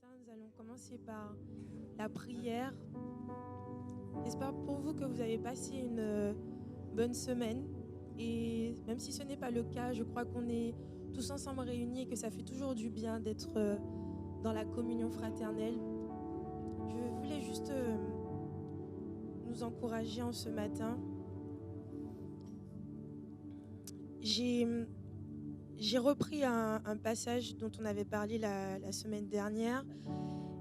matin, nous allons commencer par la prière. J'espère pour vous que vous avez passé une bonne semaine. Et même si ce n'est pas le cas, je crois qu'on est tous ensemble réunis et que ça fait toujours du bien d'être dans la communion fraternelle. Je voulais juste nous encourager en ce matin. J'ai repris un passage dont on avait parlé la semaine dernière.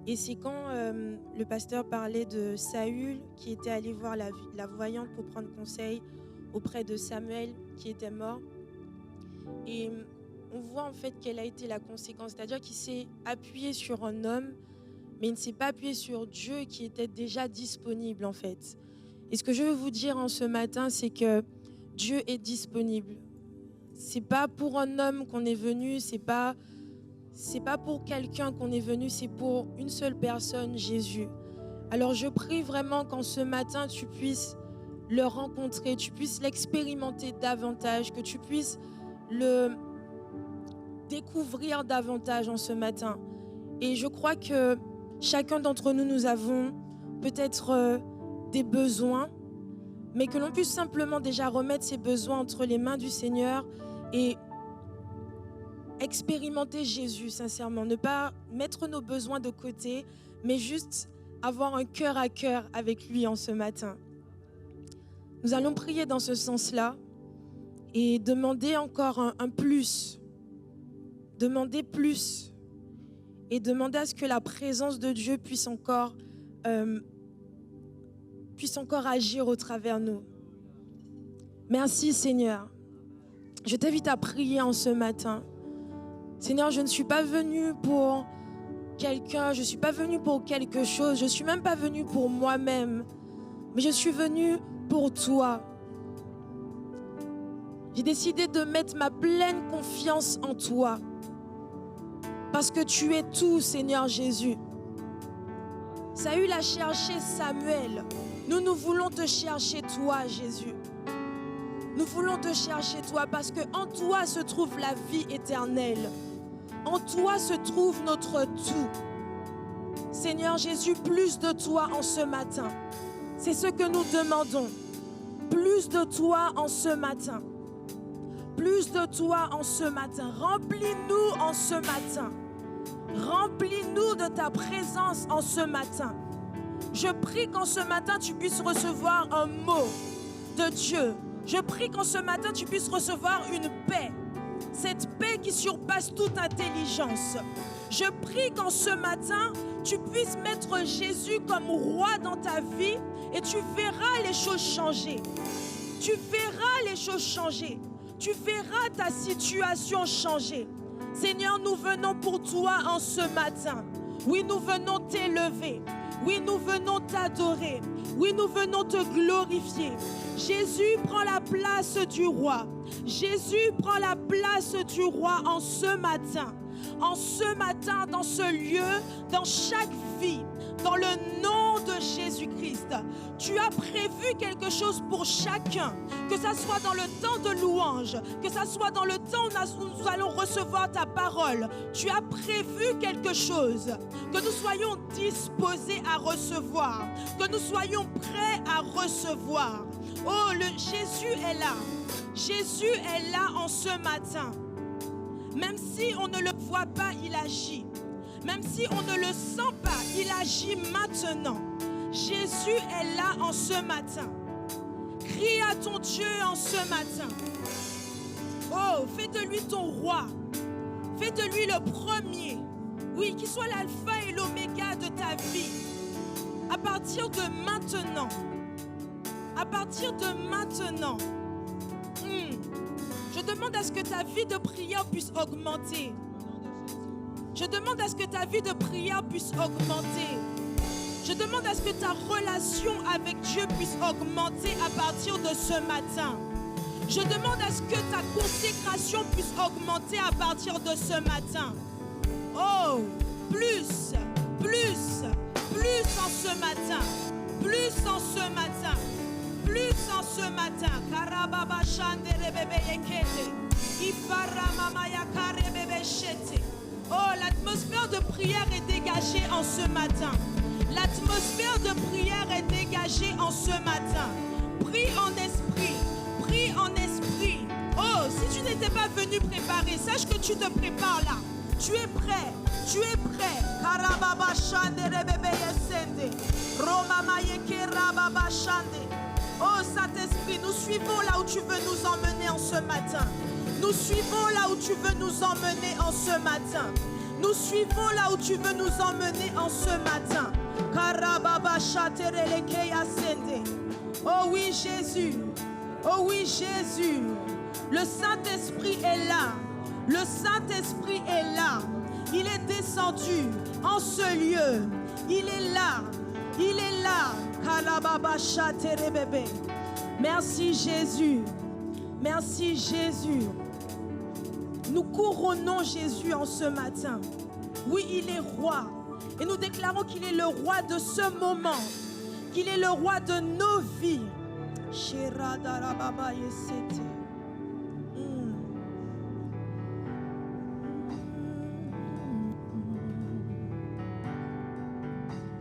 Et c'est quand le pasteur parlait de Saül qui était allé voir la voyante pour prendre conseil auprès de Samuel qui était mort. Et on voit en fait quelle a été la conséquence. C'est-à-dire qu'il s'est appuyé sur un homme, mais il ne s'est pas appuyé sur Dieu qui était déjà disponible en fait. Et ce que je veux vous dire en ce matin, c'est que Dieu est disponible. C'est pas pour un homme qu'on est venu, c'est pas pour quelqu'un qu'on est venu, c'est pour une seule personne, Jésus. Alors je prie vraiment qu'en ce matin, tu puisses le rencontrer, tu puisses l'expérimenter davantage, que tu puisses le découvrir davantage en ce matin. Et je crois que chacun d'entre nous, nous avons peut-être des besoins, mais que l'on puisse simplement déjà remettre ces besoins entre les mains du Seigneur et expérimenter Jésus sincèrement, ne pas mettre nos besoins de côté, mais juste avoir un cœur à cœur avec lui en ce matin. Nous allons prier dans ce sens-là et demander encore un plus, demander plus et demander à ce que la présence de Dieu puisse encore agir au travers nous. Merci Seigneur. Je t'invite à prier en ce matin. Seigneur, je ne suis pas venue pour quelqu'un, je ne suis pas venue pour quelque chose, je ne suis même pas venue pour moi-même, mais je suis venue pour toi. J'ai décidé de mettre ma pleine confiance en toi, parce que tu es tout, Seigneur Jésus. Saül a cherché Samuel. Nous voulons te chercher toi, Jésus. Nous voulons te chercher toi parce qu'en toi se trouve la vie éternelle. En toi se trouve notre tout. Seigneur Jésus, plus de toi en ce matin. C'est ce que nous demandons. Plus de toi en ce matin. Plus de toi en ce matin. Remplis-nous en ce matin. Remplis-nous de ta présence en ce matin. Je prie qu'en ce matin, tu puisses recevoir un mot de Dieu. Je prie qu'en ce matin, tu puisses recevoir une paix. Cette paix qui surpasse toute intelligence. Je prie qu'en ce matin, tu puisses mettre Jésus comme roi dans ta vie et tu verras les choses changer. Tu verras les choses changer. Tu verras ta situation changer. Seigneur, nous venons pour toi en ce matin. Oui, nous venons t'élever. Oui, nous venons t'adorer. Oui, nous venons te glorifier. Jésus prend la place du roi. Jésus prend la place du roi en ce matin. En ce matin, dans ce lieu, dans chaque vie, dans le nom de Jésus-Christ. Tu as prévu quelque chose pour chacun, que ça soit dans le temps de louange, que ça soit dans le temps où nous allons recevoir ta parole. Tu as prévu quelque chose, que nous soyons disposés à recevoir, que nous soyons prêts à recevoir. Oh, Jésus est là. Jésus est là en ce matin. Même si on ne le voit pas, il agit. Même si on ne le sent pas, il agit maintenant. Jésus est là en ce matin. Crie à ton Dieu en ce matin. Oh, fais de lui ton roi. Fais de lui le premier. Oui, qu'il soit l'alpha et l'oméga de ta vie. À partir de maintenant. À partir de maintenant. Je demande à ce que ta vie de prière puisse augmenter. Je demande à ce que ta vie de prière puisse augmenter. Je demande à ce que ta relation avec Dieu puisse augmenter à partir de ce matin. Je demande à ce que ta consécration puisse augmenter à partir de ce matin. Oh, plus, plus, plus en ce matin. Plus en ce matin. Plus en ce matin. Karababa shandere bebe yekete. Ifara mama yakare bebe shete. Oh, l'atmosphère de prière prière est dégagée en ce matin. L'atmosphère de prière est dégagée en ce matin. Prie en esprit. Prie en esprit. Oh, si tu n'étais pas venu préparer, sache que tu te prépares là. Tu es prêt. Tu es prêt. Oh Saint-Esprit, nous suivons là où tu veux nous emmener en ce matin. Nous suivons là où tu veux nous emmener en ce matin. Nous suivons là où tu veux nous emmener en ce matin. Oh oui Jésus. Oh oui Jésus. Le Saint-Esprit est là. Le Saint-Esprit est là. Il est descendu en ce lieu. Il est là. Il est là. Merci Jésus. Merci Jésus. Nous couronnons Jésus en ce matin. Oui, il est roi. Et nous déclarons qu'il est le roi de ce moment. Qu'il est le roi de nos vies.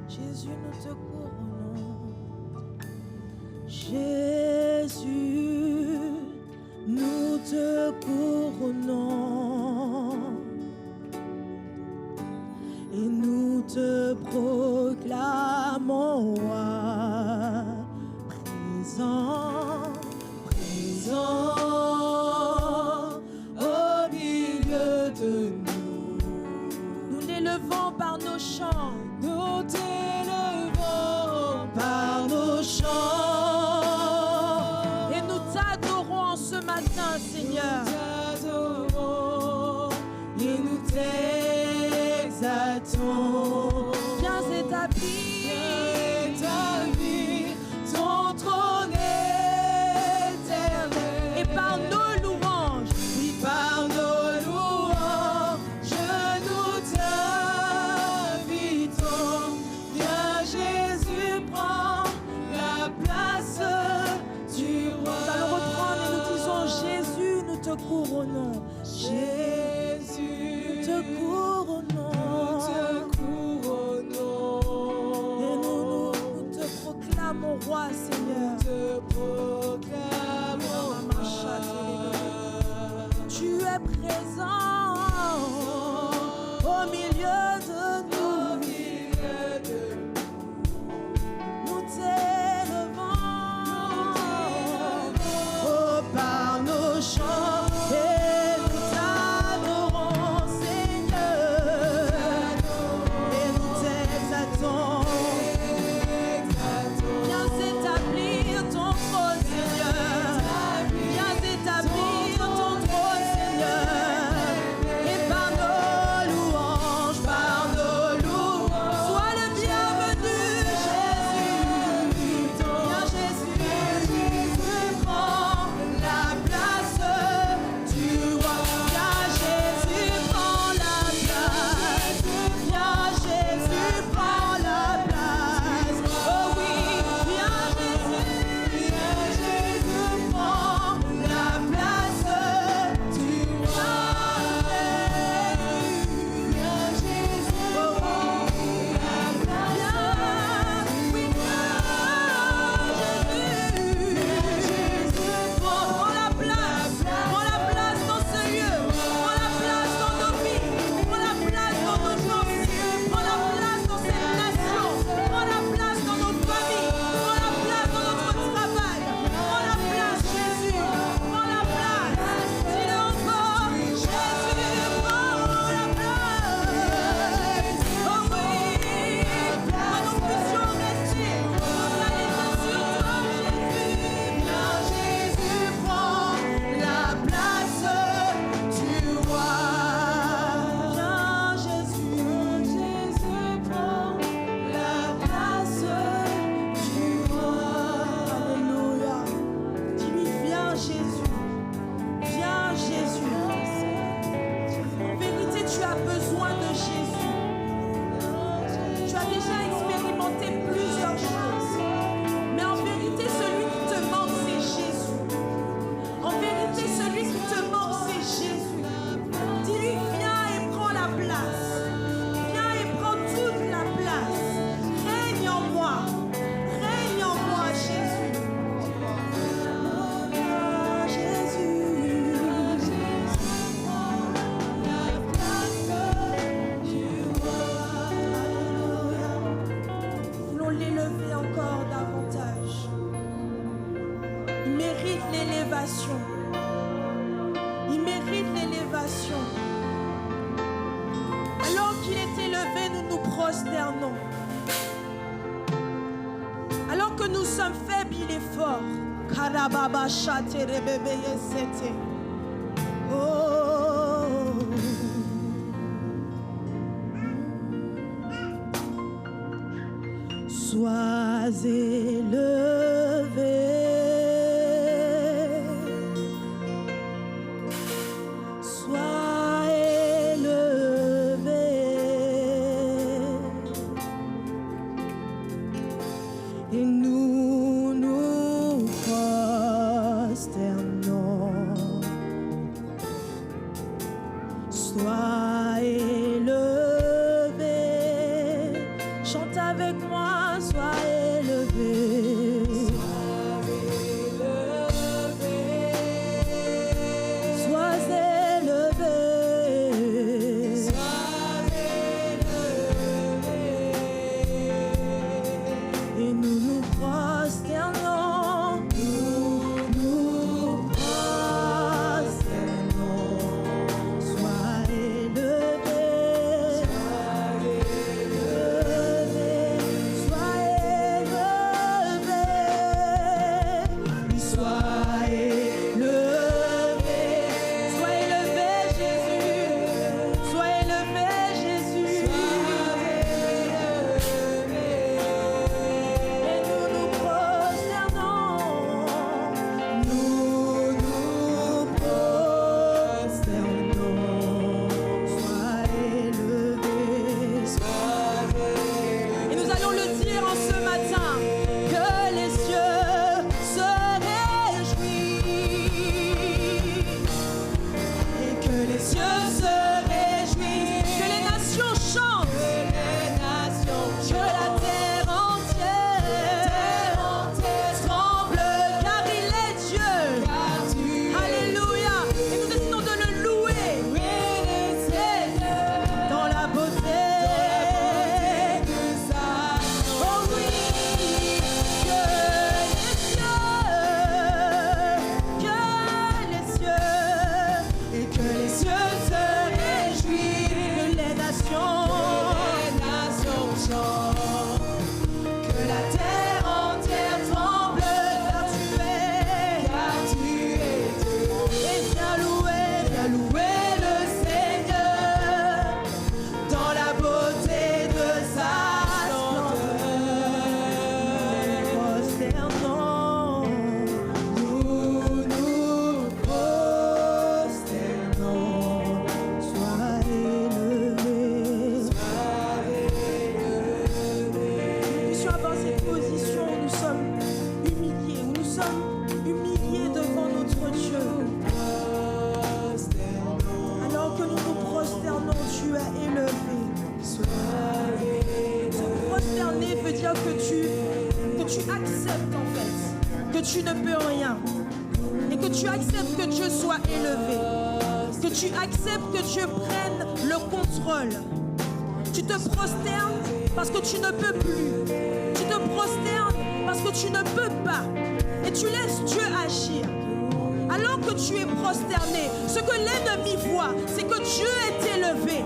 Jésus, nous te couronnons. Jésus, nous te couronnons. Et nous te proclamons roi. Présent, présent au milieu de nous. Nous l'élevons par nos chants. Nous t'élevons par nos chants. Et nous t'adorons en ce matin, Seigneur. Nous t'adorons et nous t'exaltons. Viens établir ton trône éternel. Et par nos louanges, oui, par nos louanges, nous t'invitons. Viens Jésus, prends la place du roi. Nous allons reprendre et nous disons Jésus, nous te couronnons. Jésus, nous te couronnons. Nous te couronnons. prosternons. Alors que nous sommes faibles, il est fort. Oh. Sois élevé. Sois élevé. Et nous nous prosternons. Sois élevé. Chante avec moi, sois élevé. Sois élevé. Sois élevé. Sois élevé. Et nous nous prosternons. Nous nous prosternons. Sois élevé. Sois élevé. Sois élevé. Sois élevé, Jésus. Sois élevé, Jésus. Et nous nous prosternons. Nous nous prosternons. Sois élevé. Et nous allons le dire en ce matin, que les cieux se réjouissent, et que les cieux se réjouissent, que les nations chantent, que la terre entière tremble, car il est Dieu. Alléluia. Et nous décidons de le louer dans la beauté. Oh oui, que les cieux, et que les cieux se réjouissent, que les nations chantent, que la terre entière tremble, car tu es Dieu. Et viens louer le Seigneur dans la beauté de sa splendeur. Prosternons, nous nous prosternons. Sois élevé. Nous puissions avoir cette position où nous sommes humiliés devant notre Dieu. Alors que nous nous prosternons, tu es élevé. Se prosterner veut dire que tu acceptes en fait que tu ne peux rien. Et que tu acceptes que Dieu soit élevé. Que tu acceptes que Dieu prenne le contrôle. Tu te prosternes parce que tu ne peux plus. Tu te prosternes parce que tu ne peux pas. Et tu laisses Dieu agir. Alors que tu es prosterné, ce que l'ennemi voit, c'est que Dieu est élevé.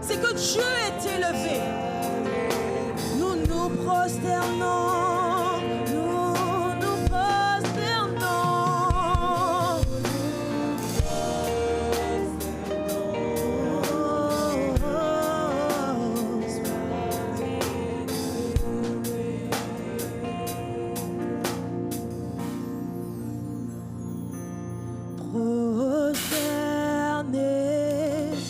C'est que Dieu est élevé. Nous nous prosternons. Nous nous prosternons. Prosterné.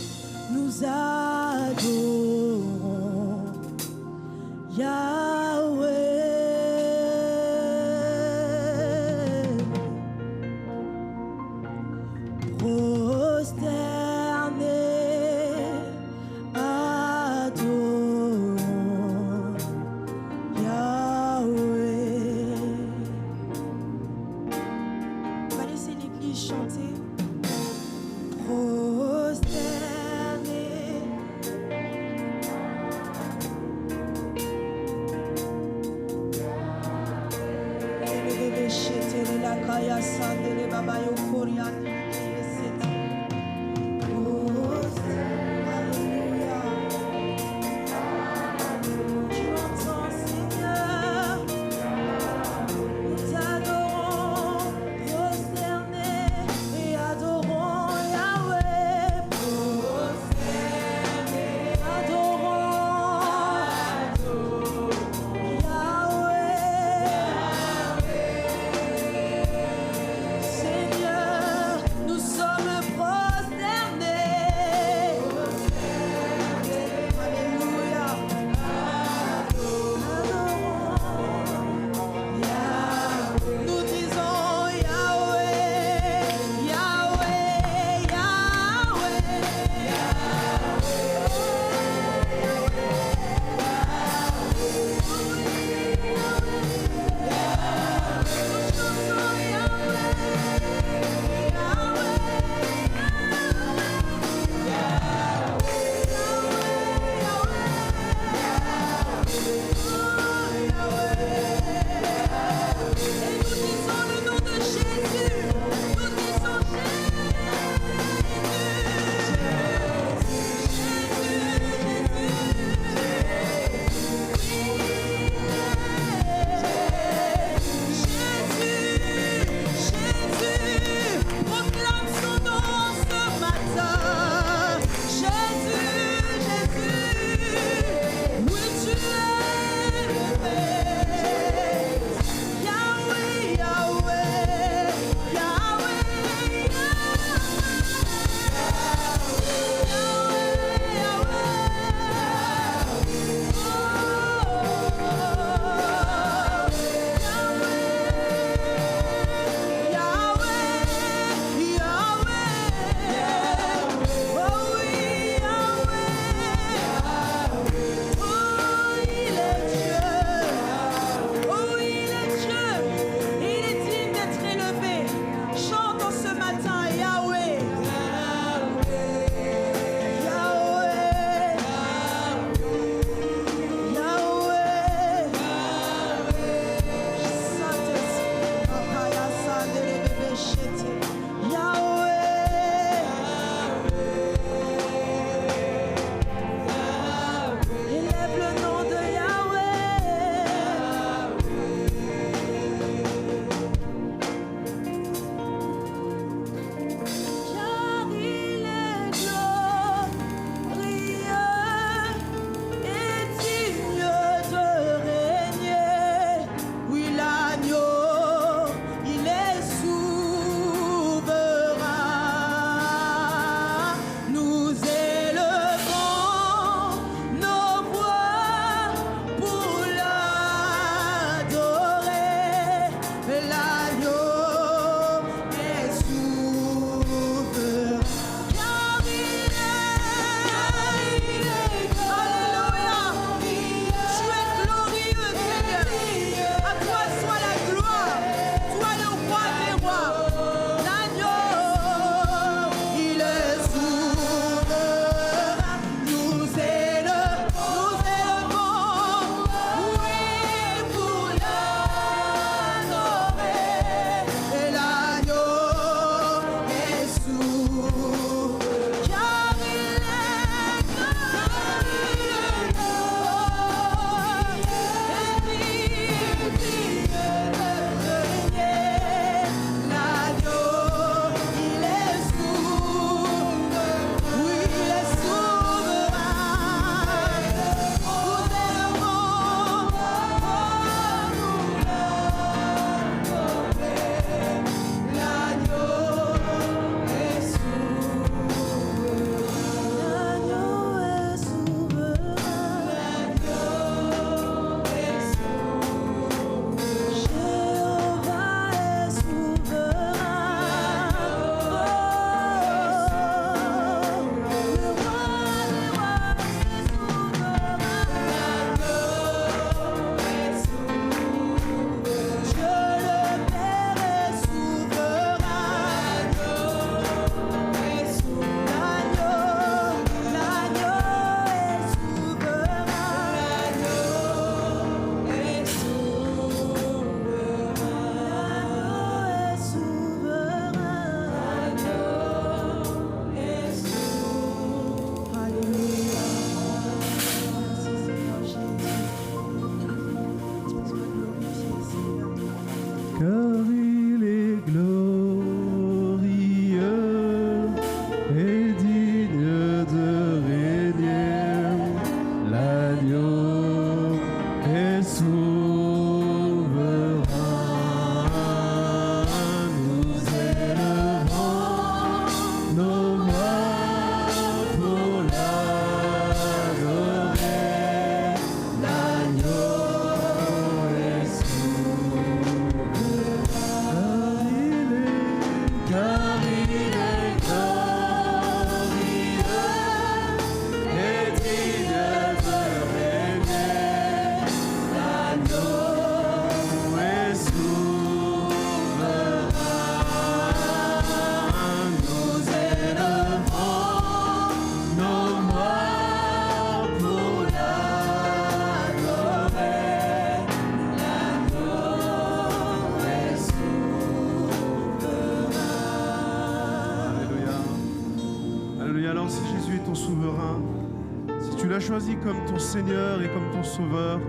pain, si tu l'as choisi comme ton Seigneur et comme ton Sauveur,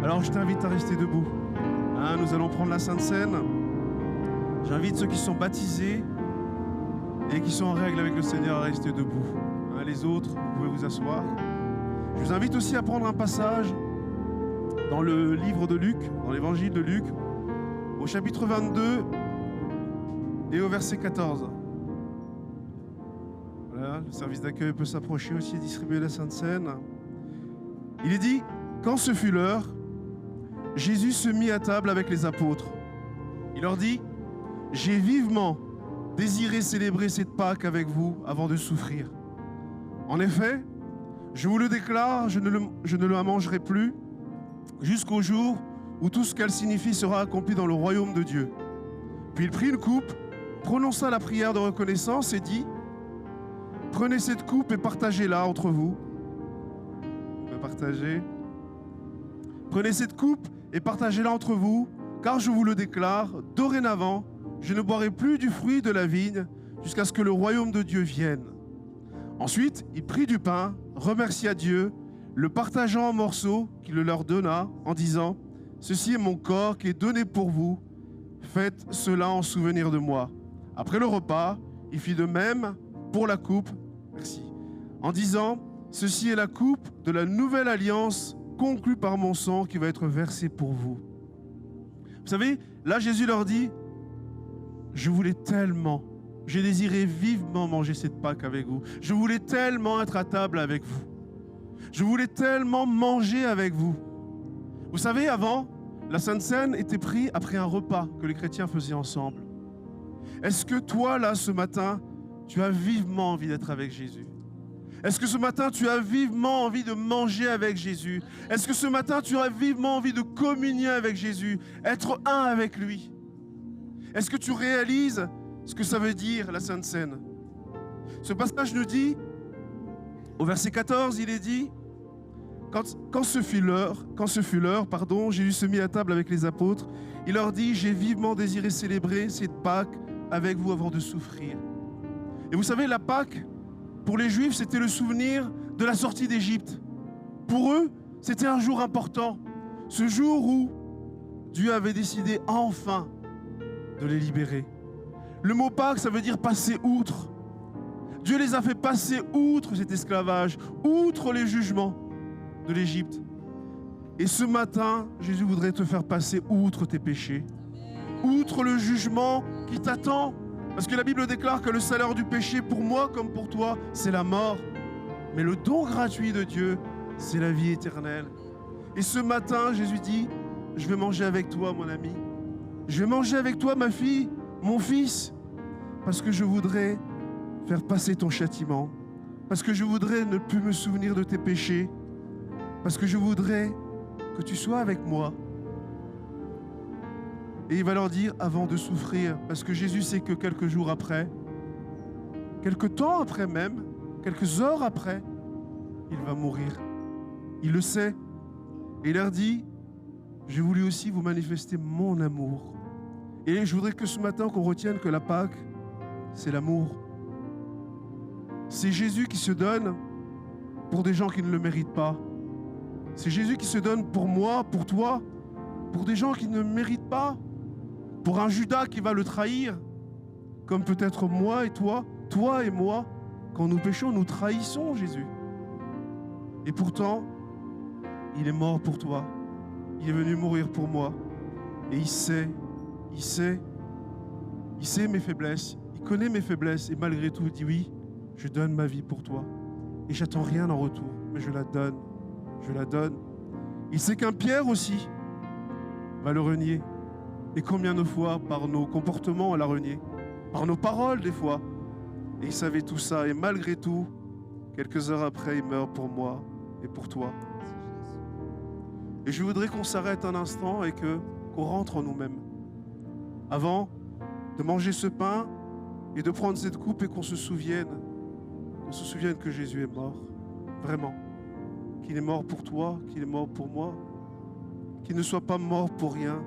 alors je t'invite à rester debout. Hein, nous allons prendre la Sainte Seine. J'invite ceux qui sont baptisés et qui sont en règle avec le Seigneur à rester debout. Hein, les autres, vous pouvez vous asseoir. Je vous invite aussi à prendre un passage dans le livre de Luc, dans l'évangile de Luc, au chapitre 22 et au verset 14. Voilà, le service d'accueil peut s'approcher aussi et distribuer la Sainte Seine. Il est dit, quand ce fut l'heure, Jésus se mit à table avec les apôtres. Il leur dit, j'ai vivement désiré célébrer cette Pâque avec vous avant de souffrir. En effet, je vous le déclare, je ne la mangerai plus jusqu'au jour où tout ce qu'elle signifie sera accompli dans le royaume de Dieu. Puis il prit une coupe, prononça la prière de reconnaissance et dit, prenez cette coupe et partagez-la entre vous. On peut partager. Prenez cette coupe et partagez-la entre vous, car je vous le déclare, dorénavant, je ne boirai plus du fruit de la vigne jusqu'à ce que le royaume de Dieu vienne. Ensuite, il prit du pain, remercia Dieu, le partageant en morceaux qu'il le leur donna, en disant, ceci est mon corps qui est donné pour vous, faites cela en souvenir de moi. Après le repas, il fit de même pour la coupe, merci, en disant, ceci est la coupe de la nouvelle alliance conclue par mon sang qui va être versé pour vous. Vous savez, là Jésus leur dit, je voulais tellement, j'ai désiré vivement manger cette Pâque avec vous. Je voulais tellement être à table avec vous. Je voulais tellement manger avec vous. Vous savez, avant, la Sainte Seine était prise après un repas que les chrétiens faisaient ensemble. Est-ce que toi, là, ce matin, tu as vivement envie d'être avec Jésus? Est-ce que ce matin, tu as vivement envie de manger avec Jésus? Est-ce que ce matin, tu as vivement envie de communier avec Jésus, être un avec lui? Est-ce que tu réalises ce que ça veut dire, la Sainte Seine? Ce passage nous dit, au verset 14, il est dit, quand ce fut l'heure, Jésus se mit à table avec les apôtres. Il leur dit, j'ai vivement désiré célébrer cette Pâque avec vous avant de souffrir. Et vous savez, la Pâque, pour les Juifs, c'était le souvenir de la sortie d'Égypte. Pour eux, c'était un jour important. Ce jour où Dieu avait décidé enfin de les libérer. Le mot Pâques, ça veut dire passer outre. Dieu les a fait passer outre cet esclavage, outre les jugements de l'Égypte. Et ce matin, Jésus voudrait te faire passer outre tes péchés, outre le jugement qui t'attend. Parce que la Bible déclare que le salaire du péché, pour moi comme pour toi, c'est la mort. Mais le don gratuit de Dieu, c'est la vie éternelle. Et ce matin, Jésus dit, je vais manger avec toi, mon ami. Je vais manger avec toi, ma fille, mon fils, parce que je voudrais faire passer ton châtiment, parce que je voudrais ne plus me souvenir de tes péchés, parce que je voudrais que tu sois avec moi. Et il va leur dire avant de souffrir, parce que Jésus sait que quelques jours après, quelques temps après même, quelques heures après, il va mourir. Il le sait. Et il leur dit, j'ai voulu aussi vous manifester mon amour. Et je voudrais que ce matin, qu'on retienne que la Pâque, c'est l'amour. C'est Jésus qui se donne pour des gens qui ne le méritent pas. C'est Jésus qui se donne pour moi, pour toi, pour des gens qui ne méritent pas. Pour un Judas qui va le trahir, comme peut-être moi et toi et moi, quand nous péchons, nous trahissons Jésus. Et pourtant, il est mort pour toi. Il est venu mourir pour moi. Et il sait mes faiblesses, il connaît mes faiblesses, et malgré tout, il dit oui, je donne ma vie pour toi. Et j'attends rien en retour, mais je la donne. Il sait qu'un Pierre aussi va le renier. Et combien de fois, par nos comportements, on l'a renié, par nos paroles des fois. Et il savait tout ça, et malgré tout, quelques heures après, il meurt pour moi et pour toi. Et je voudrais qu'on s'arrête un instant et qu'on rentre en nous-mêmes. Avant de manger ce pain et de prendre cette coupe et qu'on se souvienne que Jésus est mort, vraiment. Qu'il est mort pour toi, qu'il est mort pour moi, qu'il ne soit pas mort pour rien.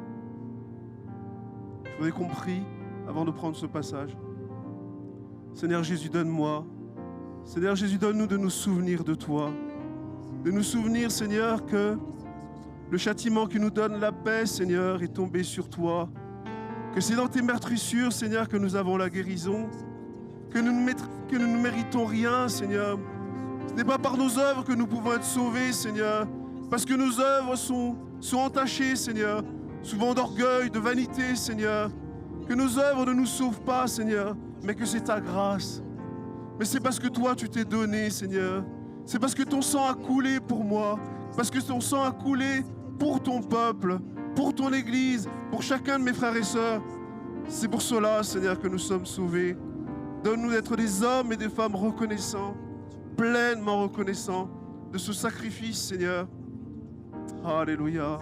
Je voudrais qu'on prie avant de prendre ce passage. Seigneur Jésus, donne-moi Seigneur Jésus, donne-nous de nous souvenir de toi. De nous souvenir, Seigneur, que le châtiment qui nous donne la paix, Seigneur, est tombé sur toi. Que c'est dans tes meurtrissures, Seigneur, que nous avons la guérison. Que nous ne méritons rien, Seigneur. Ce n'est pas par nos œuvres que nous pouvons être sauvés, Seigneur. Parce que nos œuvres sont entachées, Seigneur. Souvent d'orgueil, de vanité, Seigneur. Que nos œuvres ne nous sauvent pas, Seigneur. Mais que c'est ta grâce. Mais c'est parce que toi, tu t'es donné, Seigneur. C'est parce que ton sang a coulé pour moi. Parce que ton sang a coulé pour ton peuple, pour ton Église, pour chacun de mes frères et sœurs. C'est pour cela, Seigneur, que nous sommes sauvés. Donne-nous d'être des hommes et des femmes reconnaissants, pleinement reconnaissants de ce sacrifice, Seigneur. Alléluia.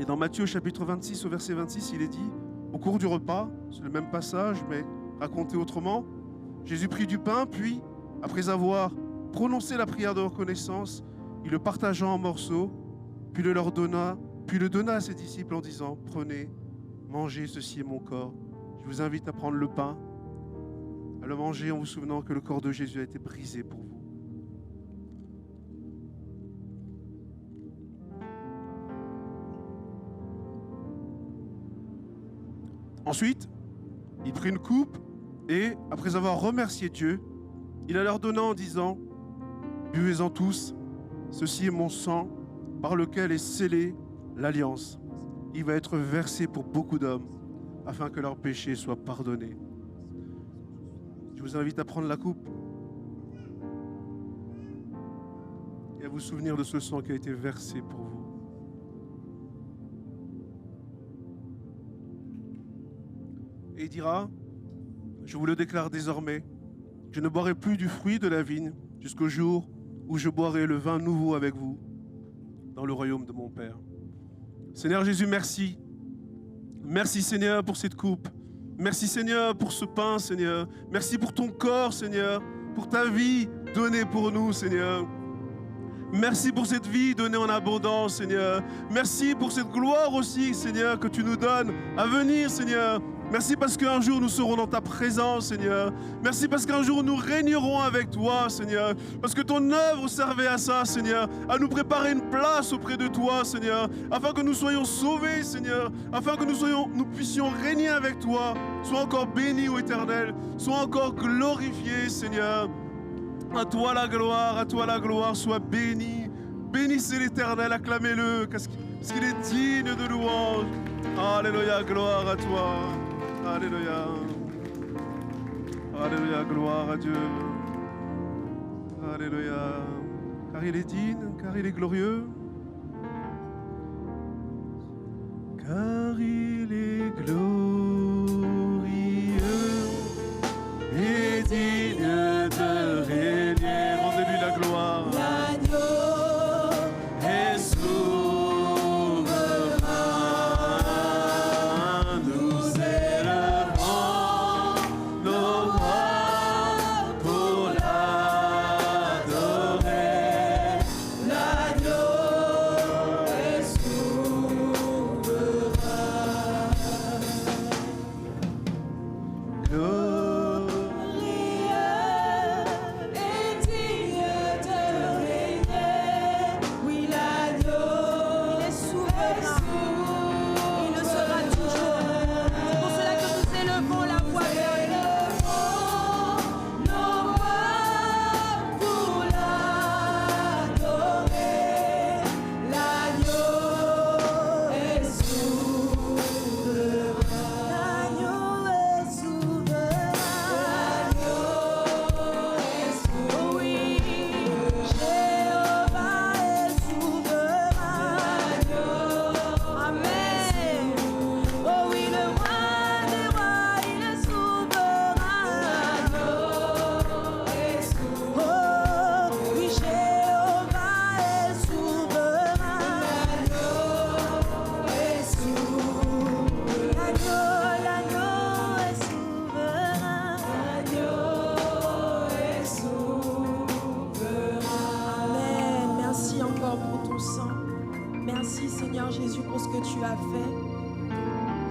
Et dans Matthieu chapitre 26 au verset 26, il est dit, au cours du repas, c'est le même passage, mais raconté autrement, Jésus prit du pain, puis, après avoir prononcé la prière de reconnaissance, il le partagea en morceaux, puis le donna à ses disciples en disant, prenez, mangez, ceci est mon corps. Je vous invite à prendre le pain, à le manger en vous souvenant que le corps de Jésus a été brisé pour vous. Ensuite, il prit une coupe et, après avoir remercié Dieu, il la leur donna en disant, buvez-en tous, ceci est mon sang, par lequel est scellée l'alliance. Il va être versé pour beaucoup d'hommes, afin que leurs péchés soient pardonnés. Je vous invite à prendre la coupe et à vous souvenir de ce sang qui a été versé pour vous. Et il dira, je vous le déclare désormais, je ne boirai plus du fruit de la vigne jusqu'au jour où je boirai le vin nouveau avec vous dans le royaume de mon Père. Seigneur Jésus, merci. Merci Seigneur pour cette coupe. Merci Seigneur pour ce pain, Seigneur. Merci pour ton corps, Seigneur, pour ta vie donnée pour nous, Seigneur. Merci pour cette vie donnée en abondance, Seigneur. Merci pour cette gloire aussi, Seigneur, que tu nous donnes à venir, Seigneur. Merci parce qu'un jour nous serons dans ta présence, Seigneur. Merci parce qu'un jour nous régnerons avec toi, Seigneur. Parce que ton œuvre servait à ça, Seigneur. À nous préparer une place auprès de toi, Seigneur. Afin que nous soyons sauvés, Seigneur. Afin que nous puissions régner avec toi. Sois encore béni, ô Éternel. Sois encore glorifié, Seigneur. À toi la gloire, sois béni. Bénissez l'Éternel, acclamez-le, parce qu'il est digne de louange. Alléluia, gloire à toi. Alléluia. Alléluia, gloire à Dieu. Alléluia. Car il est digne, car il est glorieux. Car il est glorieux et digne de régner. Rendez-lui la gloire.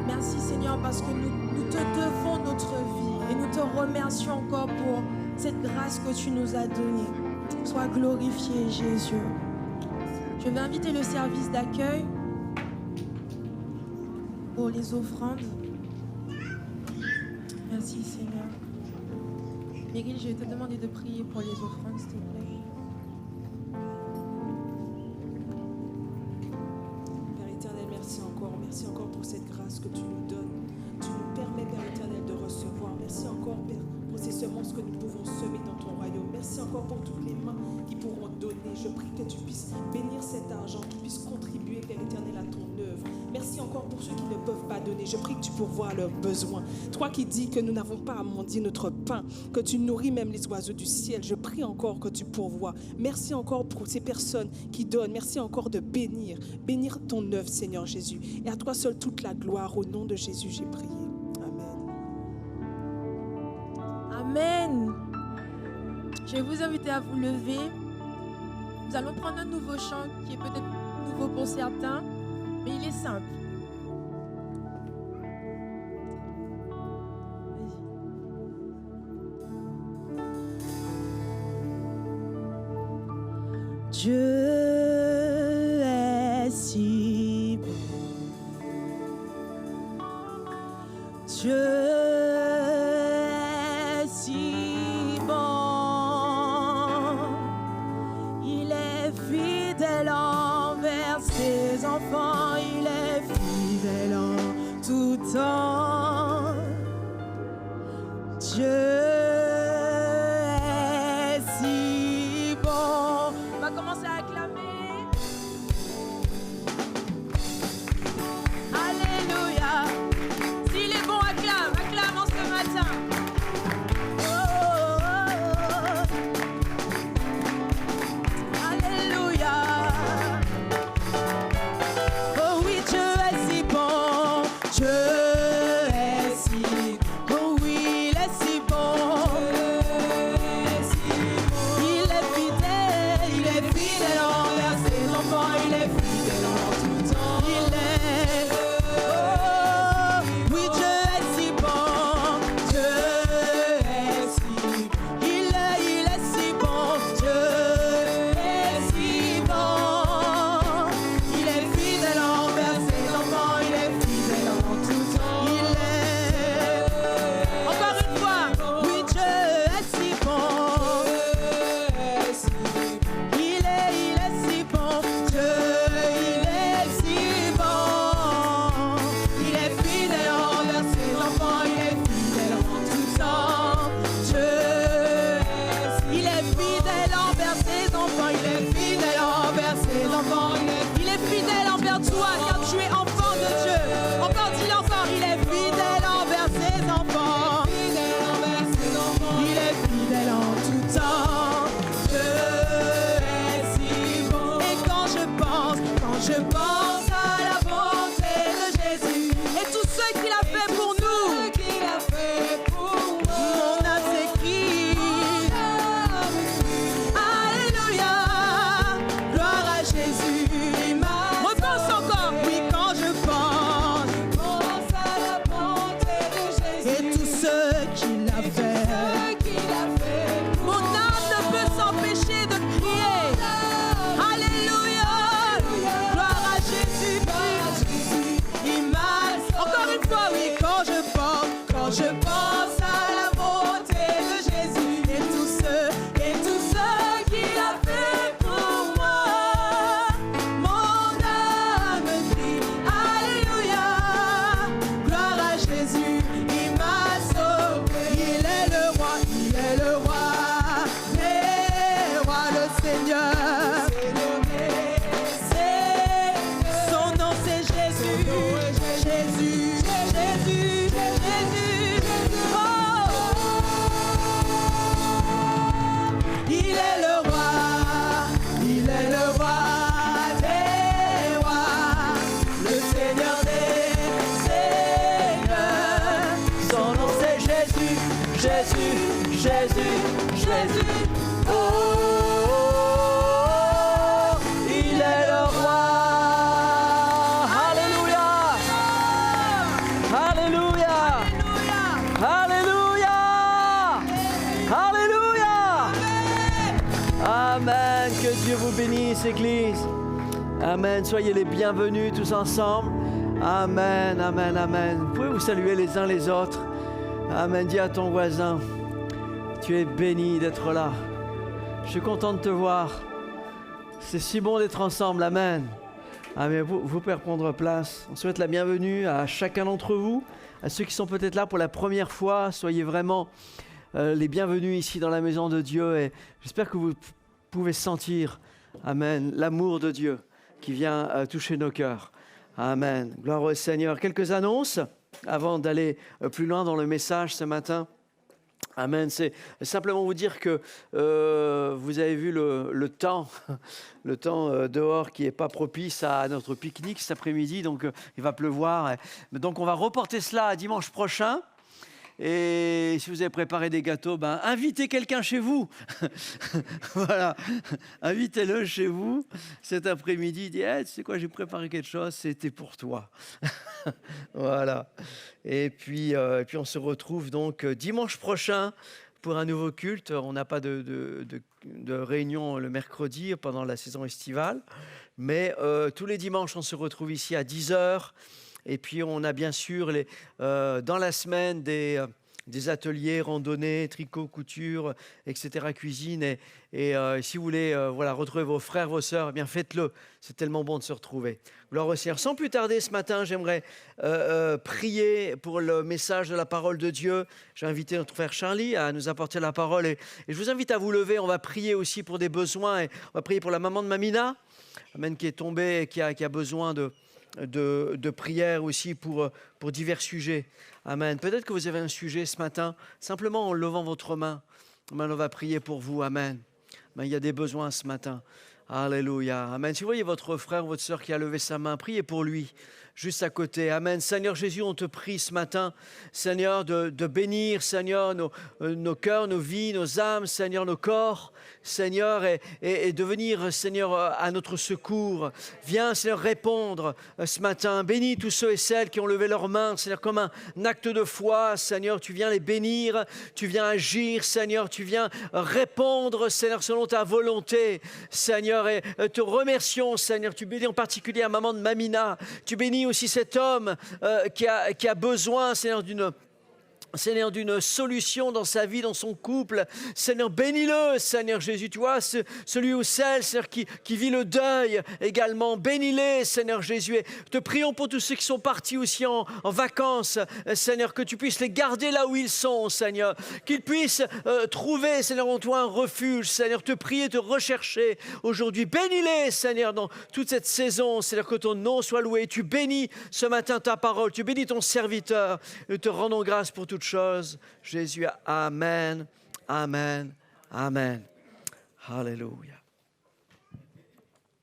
Merci Seigneur parce que nous te devons notre vie et nous te remercions encore pour cette grâce que tu nous as donnée. Sois glorifié, Jésus. Je vais inviter le service d'accueil pour les offrandes. Merci, Seigneur. Meryl, je vais te demander de prier pour les offrandes, s'il te plaît. Père éternel, merci encore. Merci encore pour cette grâce que tu nous donnes. Tu nous permets, Père éternel, de recevoir. Merci encore, Père, pour ces semences que nous pouvons semer dans ton royaume. Merci encore pour toutes les mains qui pourront donner. Je prie que tu puisses bénir cet argent, que tu puisses contribuer, Père éternel, à ton œuvre. Merci encore pour ceux qui ne peuvent pas donner. Je prie que tu pourvoies leurs besoins. Toi qui dis que nous n'avons pas à mendier notre pain, que tu nourris même les oiseaux du ciel, je prie encore que tu pourvoies. Merci encore pour ces personnes qui donnent. Merci encore de bénir ton œuvre, Seigneur Jésus. Et à toi seul toute la gloire. Au nom de Jésus, j'ai prié. Amen. Je vais vous inviter à vous lever. Nous allons prendre un nouveau chant qui est peut-être nouveau pour certains, mais il est simple. Dieu est si bon. Dieu est si bon. Il est fidèle envers ses enfants. Il est fidèle en tout temps. Dieu est si bon. On va commencer à acclamer. Alléluia. S'il est bon, acclame en ce matin. Oh, oh, oh. Alléluia. Oh oui, Dieu est si bon. Dieu est si bon. Oh oui, il est si bon. Il est fidèle envers ses enfants. Il est fidèle en tout temps. Il est. Oh, oui, Dieu est si bon. Dieu est si bon. Il est si bon. Dieu est si bon. Il est fidèle envers ses enfants. Il est fidèle en tout temps. Il est. Encore une fois. Oui, Dieu est si bon. Il est si bon. Dieu, il est si bon. Il est fidèle envers ses enfants. Il est fidèle en tout temps. Dieu, il est fidèle envers ses enfants. Il est fidèle envers ses enfants. Il est fidèle envers toi car tu es enfant de Dieu. Encore, dis-le encore. Il est fidèle envers ses enfants. Il est fidèle en tout temps. Dieu est si bon. Et quand je pense à la bonté de Jésus et tout ce qu'il a fait pour nous, mon âme s'écrie. Alléluia, gloire à Jésus. Repense encore, oui, quand je pense à la bonté de Jésus et tout ce qu'il a fait. Mon âme ne peut s'empêcher de crier. Alléluia, gloire à Jésus. Il m'a. Encore une fois, oui, quand je pense à la bonté de Jésus et tout ce qu'il a fait pour moi, mon âme crie. Alléluia, gloire à Jésus. Il m'a sauvé. Il est le roi des rois, le Seigneur. Son nom c'est Jésus. Oh, il est le roi des rois, le Seigneur des seigneurs. Son nom c'est Jésus. Oh, oh, oh. Amen. Que Dieu vous bénisse, Église. Amen. Soyez les bienvenus tous ensemble. Amen, amen, amen. Vous pouvez vous saluer les uns les autres. Amen. Dis à ton voisin, tu es béni d'être là. Je suis content de te voir. C'est si bon d'être ensemble. Amen. Amen. Vous pouvez reprendre place. On souhaite la bienvenue à chacun d'entre vous. À ceux qui sont peut-être là pour la première fois, soyez vraiment les bienvenus ici dans la maison de Dieu. Et j'espère que vous pouvez sentir, amen, l'amour de Dieu qui vient toucher nos cœurs. Amen. Gloire au Seigneur. Quelques annonces avant d'aller plus loin dans le message ce matin. Amen. C'est simplement vous dire que vous avez vu le temps dehors qui n'est pas propice à notre pique-nique cet après-midi. Donc, il va pleuvoir. Donc, on va reporter cela à dimanche prochain. Et si vous avez préparé des gâteaux, invitez quelqu'un chez vous. Voilà, invitez-le chez vous cet après-midi. Dites, tu sais quoi, j'ai préparé quelque chose, c'était pour toi. Voilà. Et puis on se retrouve donc dimanche prochain pour un nouveau culte. On n'a pas de réunion le mercredi pendant la saison estivale, mais tous les dimanches, on se retrouve ici à 10h. Et puis, on a bien sûr dans la semaine des ateliers, randonnées, tricot, couture, etc., cuisine. Et si vous voulez retrouver vos frères, vos sœurs, eh bien faites-le. C'est tellement bon de se retrouver. Gloire au Seigneur. Sans plus tarder, ce matin, j'aimerais prier pour le message de la parole de Dieu. J'ai invité notre frère Charlie à nous apporter la parole. Et je vous invite à vous lever. On va prier aussi pour des besoins. Et on va prier pour la maman de Mamina, amen, qui est tombée et qui a besoin de prière aussi pour divers sujets. Amen. Peut-être que vous avez un sujet ce matin, simplement en levant votre main. Amen, on va prier pour vous. Amen. Amen. Il y a des besoins ce matin. Alléluia. Amen. Si vous voyez votre frère ou votre sœur qui a levé sa main, priez pour lui, juste à côté. Amen. Seigneur Jésus, on te prie ce matin, Seigneur, de bénir, Seigneur, nos cœurs, nos vies, nos âmes, Seigneur, nos corps, Seigneur, et de venir, Seigneur, à notre secours. Viens, Seigneur, répondre ce matin. Bénis tous ceux et celles qui ont levé leurs mains, Seigneur, comme un acte de foi. Seigneur, tu viens les bénir, tu viens agir, Seigneur, tu viens répondre, Seigneur, selon ta volonté, Seigneur, et te remercions, Seigneur. Tu bénis en particulier à maman de Mamina. Tu bénis aussi cet homme qui a besoin, Seigneur, Seigneur, d'une solution dans sa vie, dans son couple. Seigneur, bénis-le, Seigneur Jésus. Tu vois, celui ou celle, Seigneur, qui vit le deuil également. Bénis-les, Seigneur Jésus. Et te prions pour tous ceux qui sont partis aussi en vacances, Seigneur, que tu puisses les garder là où ils sont, Seigneur. Qu'ils puissent trouver, Seigneur, en toi un refuge, Seigneur. Te prier, te rechercher aujourd'hui. Bénis-les, Seigneur, dans toute cette saison, Seigneur, que ton nom soit loué. Tu bénis ce matin ta parole. Tu bénis ton serviteur. Nous te rendons grâce pour toutes choses. Jésus, amen, amen, amen. Alléluia.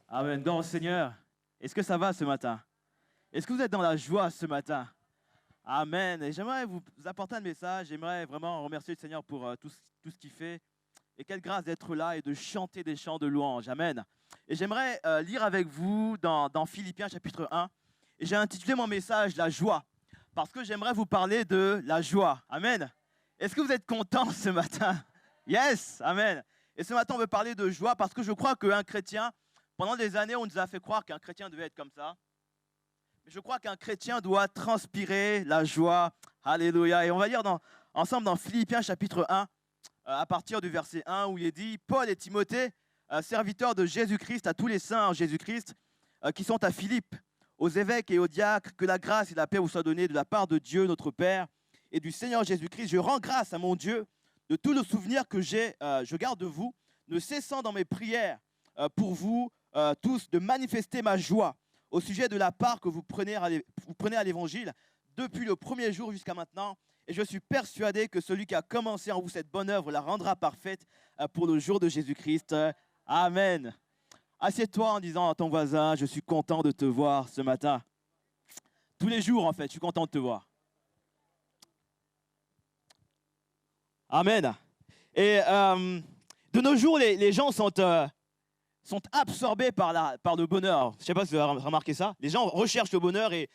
Amen. Dans le Seigneur, est-ce que ça va ce matin? Est-ce que vous êtes dans la joie ce matin? Amen. Et j'aimerais vous apporter un message. J'aimerais vraiment remercier le Seigneur pour tout ce qu'il fait. Et quelle grâce d'être là et de chanter des chants de louange. Amen. Et j'aimerais lire avec vous dans Philippiens chapitre 1. Et j'ai intitulé mon message « La joie ». Parce que j'aimerais vous parler de la joie. Amen. Est-ce que vous êtes contents ce matin? Yes, amen. Et ce matin, on veut parler de joie parce que je crois qu'un chrétien, pendant des années, on nous a fait croire qu'un chrétien devait être comme ça. Mais je crois qu'un chrétien doit transpirer la joie. Alléluia. Et on va lire ensemble dans Philippiens chapitre 1, à partir du verset 1, où il est dit « Paul et Timothée, serviteurs de Jésus-Christ, à tous les saints en Jésus-Christ, qui sont à Philippe, aux évêques et aux diacres, que la grâce et la paix vous soient données de la part de Dieu, notre Père, et du Seigneur Jésus-Christ. Je rends grâce à mon Dieu de tout le souvenir que je garde de vous, ne cessant dans mes prières pour vous tous de manifester ma joie au sujet de la part que vous prenez à l'Évangile depuis le premier jour jusqu'à maintenant. Et je suis persuadé que celui qui a commencé en vous cette bonne œuvre la rendra parfaite pour le jour de Jésus-Christ. Amen. Assieds-toi en disant à ton voisin, je suis content de te voir ce matin. Tous les jours, en fait, je suis content de te voir. Amen. Et de nos jours, les gens sont absorbés par le bonheur. Je ne sais pas si vous avez remarqué ça. Les gens recherchent le bonheur et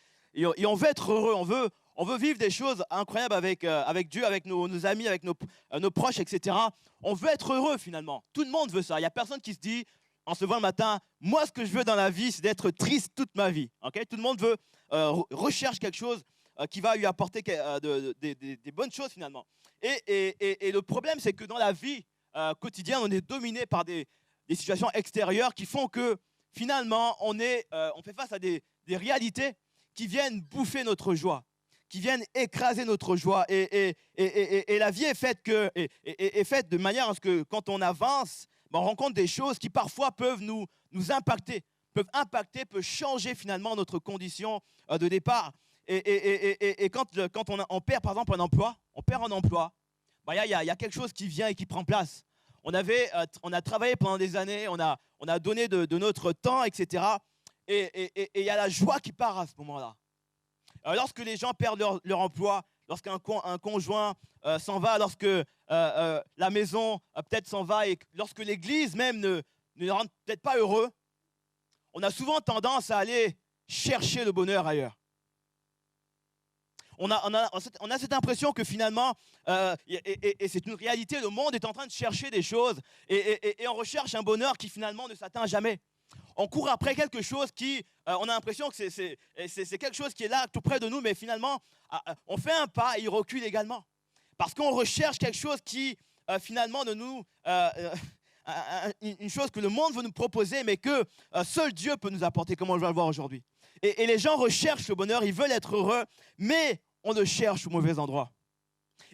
on veut être heureux. on veut vivre des choses incroyables avec Dieu, avec nos amis, avec nos proches, etc. On veut être heureux finalement. Tout le monde veut ça. Il n'y a personne qui se dit, en se levant le matin, moi ce que je veux dans la vie, c'est d'être triste toute ma vie. Okay? Tout le monde veut, recherche quelque chose qui va lui apporter des bonnes choses finalement. Et le problème, c'est que dans la vie quotidienne, on est dominé par des situations extérieures qui font que finalement, on fait face à des réalités qui viennent bouffer notre joie, qui viennent écraser notre joie. Et la vie est faite de manière à ce que quand on avance, on rencontre des choses qui parfois peuvent nous impacter, peuvent changer finalement notre condition de départ. Et quand on perd par exemple un emploi, il y a quelque chose qui vient et qui prend place. On a travaillé pendant des années, on a donné de notre temps, etc. Et il y a la joie qui part à ce moment-là. Lorsque les gens perdent leur emploi, lorsqu'un conjoint s'en va, lorsque la maison peut-être s'en va, et lorsque l'église même ne le rend peut-être pas heureux, on a souvent tendance à aller chercher le bonheur ailleurs. On a cette impression que finalement, et c'est une réalité, le monde est en train de chercher des choses et on recherche un bonheur qui finalement ne s'atteint jamais. On court après quelque chose qui, on a l'impression que c'est quelque chose qui est là tout près de nous, mais finalement, on fait un pas et il recule également. Parce qu'on recherche quelque chose qui, finalement, une chose que le monde veut nous proposer, mais que seul Dieu peut nous apporter, comme on va le voir aujourd'hui. Et les gens recherchent le bonheur, ils veulent être heureux, mais on le cherche au mauvais endroit.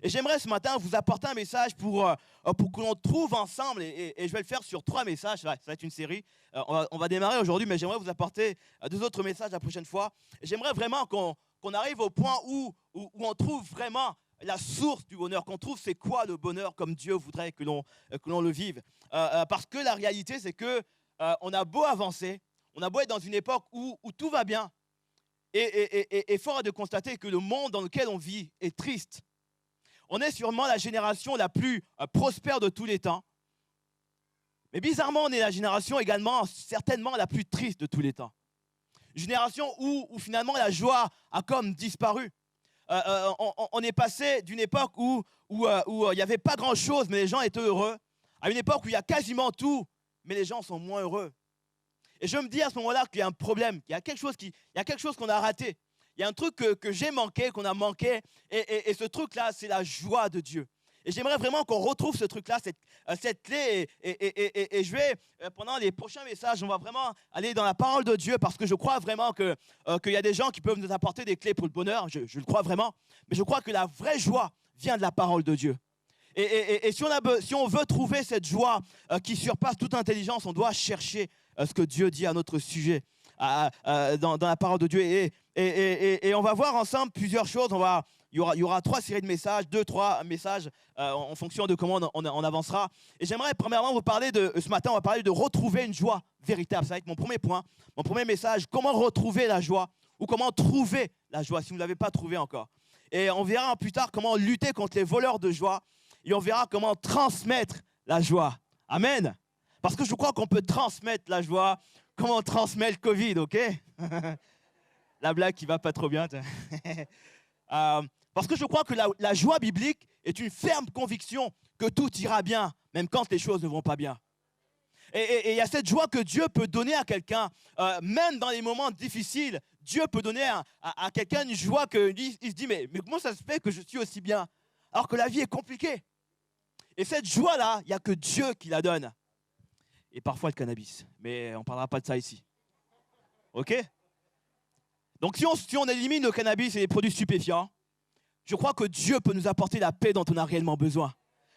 Et j'aimerais ce matin vous apporter un message pour que l'on trouve ensemble, et je vais le faire sur 3 messages, ça va être une série. On va démarrer aujourd'hui, mais j'aimerais vous apporter 2 autres messages la prochaine fois. Et j'aimerais vraiment qu'on arrive au point où on trouve vraiment la source du bonheur, qu'on trouve c'est quoi le bonheur comme Dieu voudrait que l'on le vive. Parce que la réalité, c'est qu'on a beau avancer, on a beau être dans une époque où tout va bien, et fort est de constater que le monde dans lequel on vit est triste. On est sûrement la génération la plus prospère de tous les temps. Mais bizarrement, on est la génération également certainement la plus triste de tous les temps. Une génération où finalement la joie a comme disparu. On est passé d'une époque où il n'y avait pas grand-chose, mais les gens étaient heureux, à une époque où il y a quasiment tout, mais les gens sont moins heureux. Et je me dis à ce moment-là qu'il y a un problème, qu'il y a quelque chose qu'on a raté. Il y a un truc que j'ai manqué, qu'on a manqué, et ce truc-là, c'est la joie de Dieu. Et j'aimerais vraiment qu'on retrouve ce truc-là, cette clé, et je vais, pendant les prochains messages, on va vraiment aller dans la parole de Dieu, parce que je crois vraiment qu'il y a des gens qui peuvent nous apporter des clés pour le bonheur, je le crois vraiment, mais je crois que la vraie joie vient de la parole de Dieu. Et si on veut trouver cette joie qui surpasse toute intelligence, on doit chercher ce que Dieu dit à notre sujet dans la parole de Dieu. Et on va voir ensemble plusieurs choses. Il y aura 3 séries de messages, 2-3 messages en fonction de comment on avancera. Et j'aimerais premièrement vous parler ce matin, on va parler de retrouver une joie véritable. Ça va être mon premier point, mon premier message. Comment retrouver la joie ou comment trouver la joie si vous ne l'avez pas trouvé encore. Et on verra plus tard comment lutter contre les voleurs de joie. Et on verra comment transmettre la joie. Amen. Parce que je crois qu'on peut transmettre la joie comme on transmet le Covid, ok? La blague qui va pas trop bien. Parce que je crois que la joie biblique est une ferme conviction que tout ira bien, même quand les choses ne vont pas bien. Et il y a cette joie que Dieu peut donner à quelqu'un, même dans les moments difficiles. Dieu peut donner à quelqu'un une joie qu'il se dit, mais comment ça se fait que je suis aussi bien, alors que la vie est compliquée? Et cette joie-là, il n'y a que Dieu qui la donne. Et parfois le cannabis. Mais on ne parlera pas de ça ici. OK? Donc si on élimine le cannabis et les produits stupéfiants, je crois que Dieu peut nous apporter la paix dont on a réellement besoin.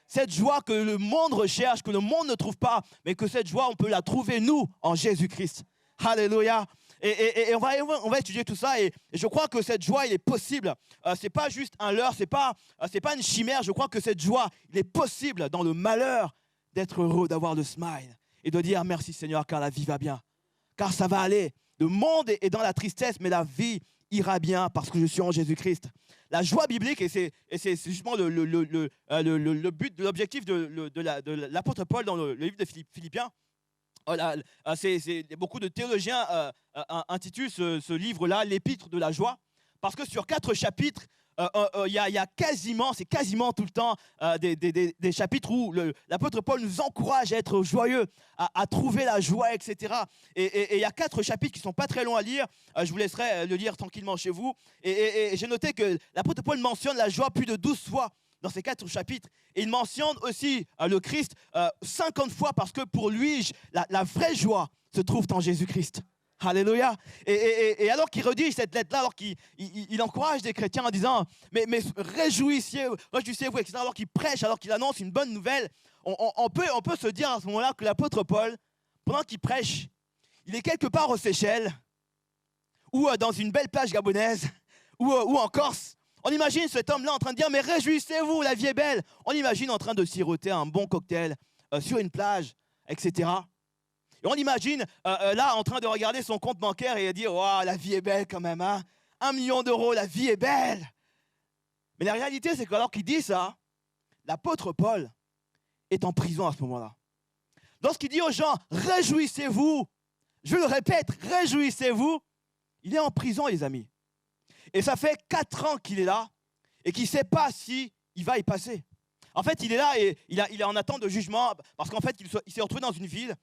Cette joie que le monde recherche, que le monde ne trouve pas, mais que cette joie, on peut la trouver, nous, en Jésus-Christ. Alléluia. Et on va étudier tout ça. Et je crois que cette joie, il est possible. Ce n'est pas juste un leurre, ce n'est pas une chimère. Je crois que cette joie, il est possible dans le malheur d'être heureux, d'avoir le smile. Et de dire merci Seigneur, car la vie va bien. Car ça va aller. Le monde est dans la tristesse, mais la vie ira bien parce que je suis en Jésus-Christ. La joie biblique, et c'est justement le but, l'objectif de l'apôtre Paul dans le livre de Philippiens. Beaucoup de théologiens intitulent ce livre-là l'épître de la joie, parce que sur 4 chapitres, il y a quasiment, c'est quasiment tout le temps des chapitres où l'apôtre Paul nous encourage à être joyeux, à trouver la joie, etc. Et il y a 4 chapitres qui ne sont pas très longs à lire. Je vous laisserai le lire tranquillement chez vous. Et j'ai noté que l'apôtre Paul mentionne la joie plus de 12 fois dans ces 4 chapitres. Et il mentionne aussi le Christ 50 fois parce que pour lui, la vraie joie se trouve en Jésus-Christ. Alléluia. Et alors qu'il rédige cette lettre-là, alors qu'il encourage des chrétiens en disant mais réjouissez-vous, etc. Alors qu'il prêche, alors qu'il annonce une bonne nouvelle, on peut se dire à ce moment-là que l'apôtre Paul, pendant qu'il prêche, il est quelque part aux Seychelles ou dans une belle plage gabonaise ou en Corse. On imagine cet homme-là en train de dire mais réjouissez-vous, la vie est belle. On imagine en train de siroter un bon cocktail sur une plage, etc. Et on imagine là en train de regarder son compte bancaire et de dire wow, la vie est belle quand même, hein? 1 million d'euros, la vie est belle. Mais la réalité, c'est qu'alors qu'il dit ça, l'apôtre Paul est en prison à ce moment-là. Lorsqu'il dit aux gens réjouissez-vous, je le répète, réjouissez-vous, il est en prison, les amis. Et ça fait 4 ans qu'il est là et qu'il ne sait pas si il va y passer. En fait, il est là et il est en attente de jugement parce qu'en fait, il s'est retrouvé dans une ville.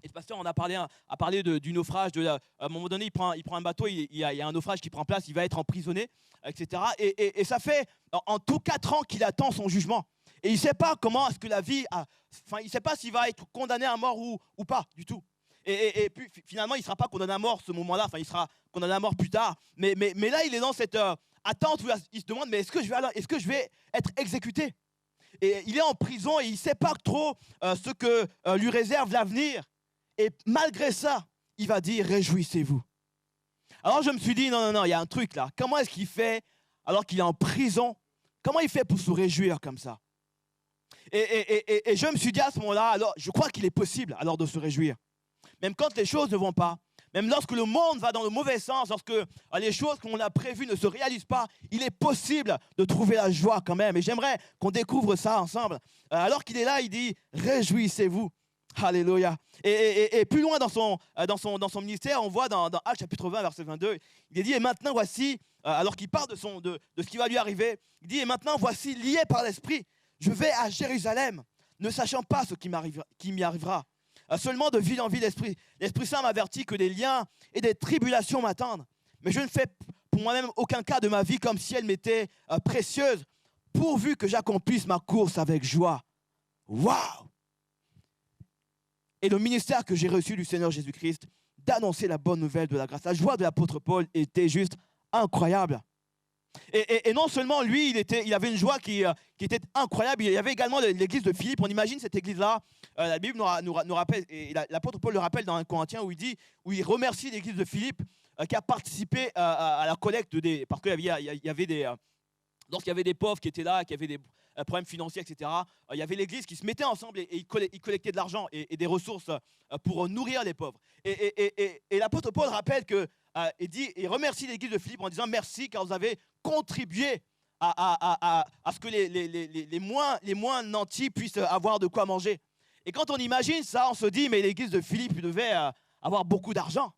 Et le pasteur en a parlé du naufrage. À un moment donné, il prend un bateau, il y a un naufrage qui prend place, il va être emprisonné, etc. Et ça fait en tout 4 ans qu'il attend son jugement. Et il ne sait pas comment est-ce que la vie... il ne sait pas s'il va être condamné à mort ou pas, du tout. Et puis finalement, il ne sera pas condamné à mort ce moment-là, il sera condamné à mort plus tard. Mais là, il est dans cette attente où il se demande, mais est-ce que je vais être exécuté? Et il est en prison et il ne sait pas trop ce que lui réserve l'avenir. Et malgré ça, il va dire « Réjouissez-vous ». Alors je me suis dit « Non, il y a un truc là. Comment est-ce qu'il fait alors qu'il est en prison? Comment il fait pour se réjouir comme ça ?» Et je me suis dit à ce moment-là, alors je crois qu'il est possible alors de se réjouir. Même quand les choses ne vont pas, même lorsque le monde va dans le mauvais sens, lorsque les choses qu'on a prévues ne se réalisent pas, il est possible de trouver la joie quand même. Et j'aimerais qu'on découvre ça ensemble. Alors qu'il est là, il dit « Réjouissez-vous ». Alléluia. Et plus loin dans son ministère, on voit dans Actes chapitre 20, verset 22, il est dit, et maintenant voici, alors qu'il parle de ce qui va lui arriver, il dit, et maintenant voici, lié par l'Esprit, je vais à Jérusalem, ne sachant pas ce qui m'y arrivera. Seulement de ville en ville, l'Esprit Saint m'avertit que des liens et des tribulations m'attendent. Mais je ne fais pour moi-même aucun cas de ma vie comme si elle m'était précieuse, pourvu que j'accomplisse ma course avec joie. Waouh! Et le ministère que j'ai reçu du Seigneur Jésus-Christ, d'annoncer la bonne nouvelle de la grâce. La joie de l'apôtre Paul était juste incroyable. Et non seulement lui, il avait une joie qui était incroyable, il y avait également l'église de Philippe. On imagine cette église-là, la Bible nous rappelle, et l'apôtre Paul le rappelle dans 1 Corinthiens où il remercie l'église de Philippe qui a participé à la collecte parce qu'il y avait lorsqu'il y avait des pauvres qui étaient là, qui avaient des problèmes financiers, etc., il y avait l'église qui se mettait ensemble et ils collectaient de l'argent et des ressources pour nourrir les pauvres. Et l'apôtre Paul rappelle il remercie l'église de Philippe en disant merci car vous avez contribué à ce que les moins nantis puissent avoir de quoi manger. Et quand on imagine ça, on se dit mais l'église de Philippe devait avoir beaucoup d'argent.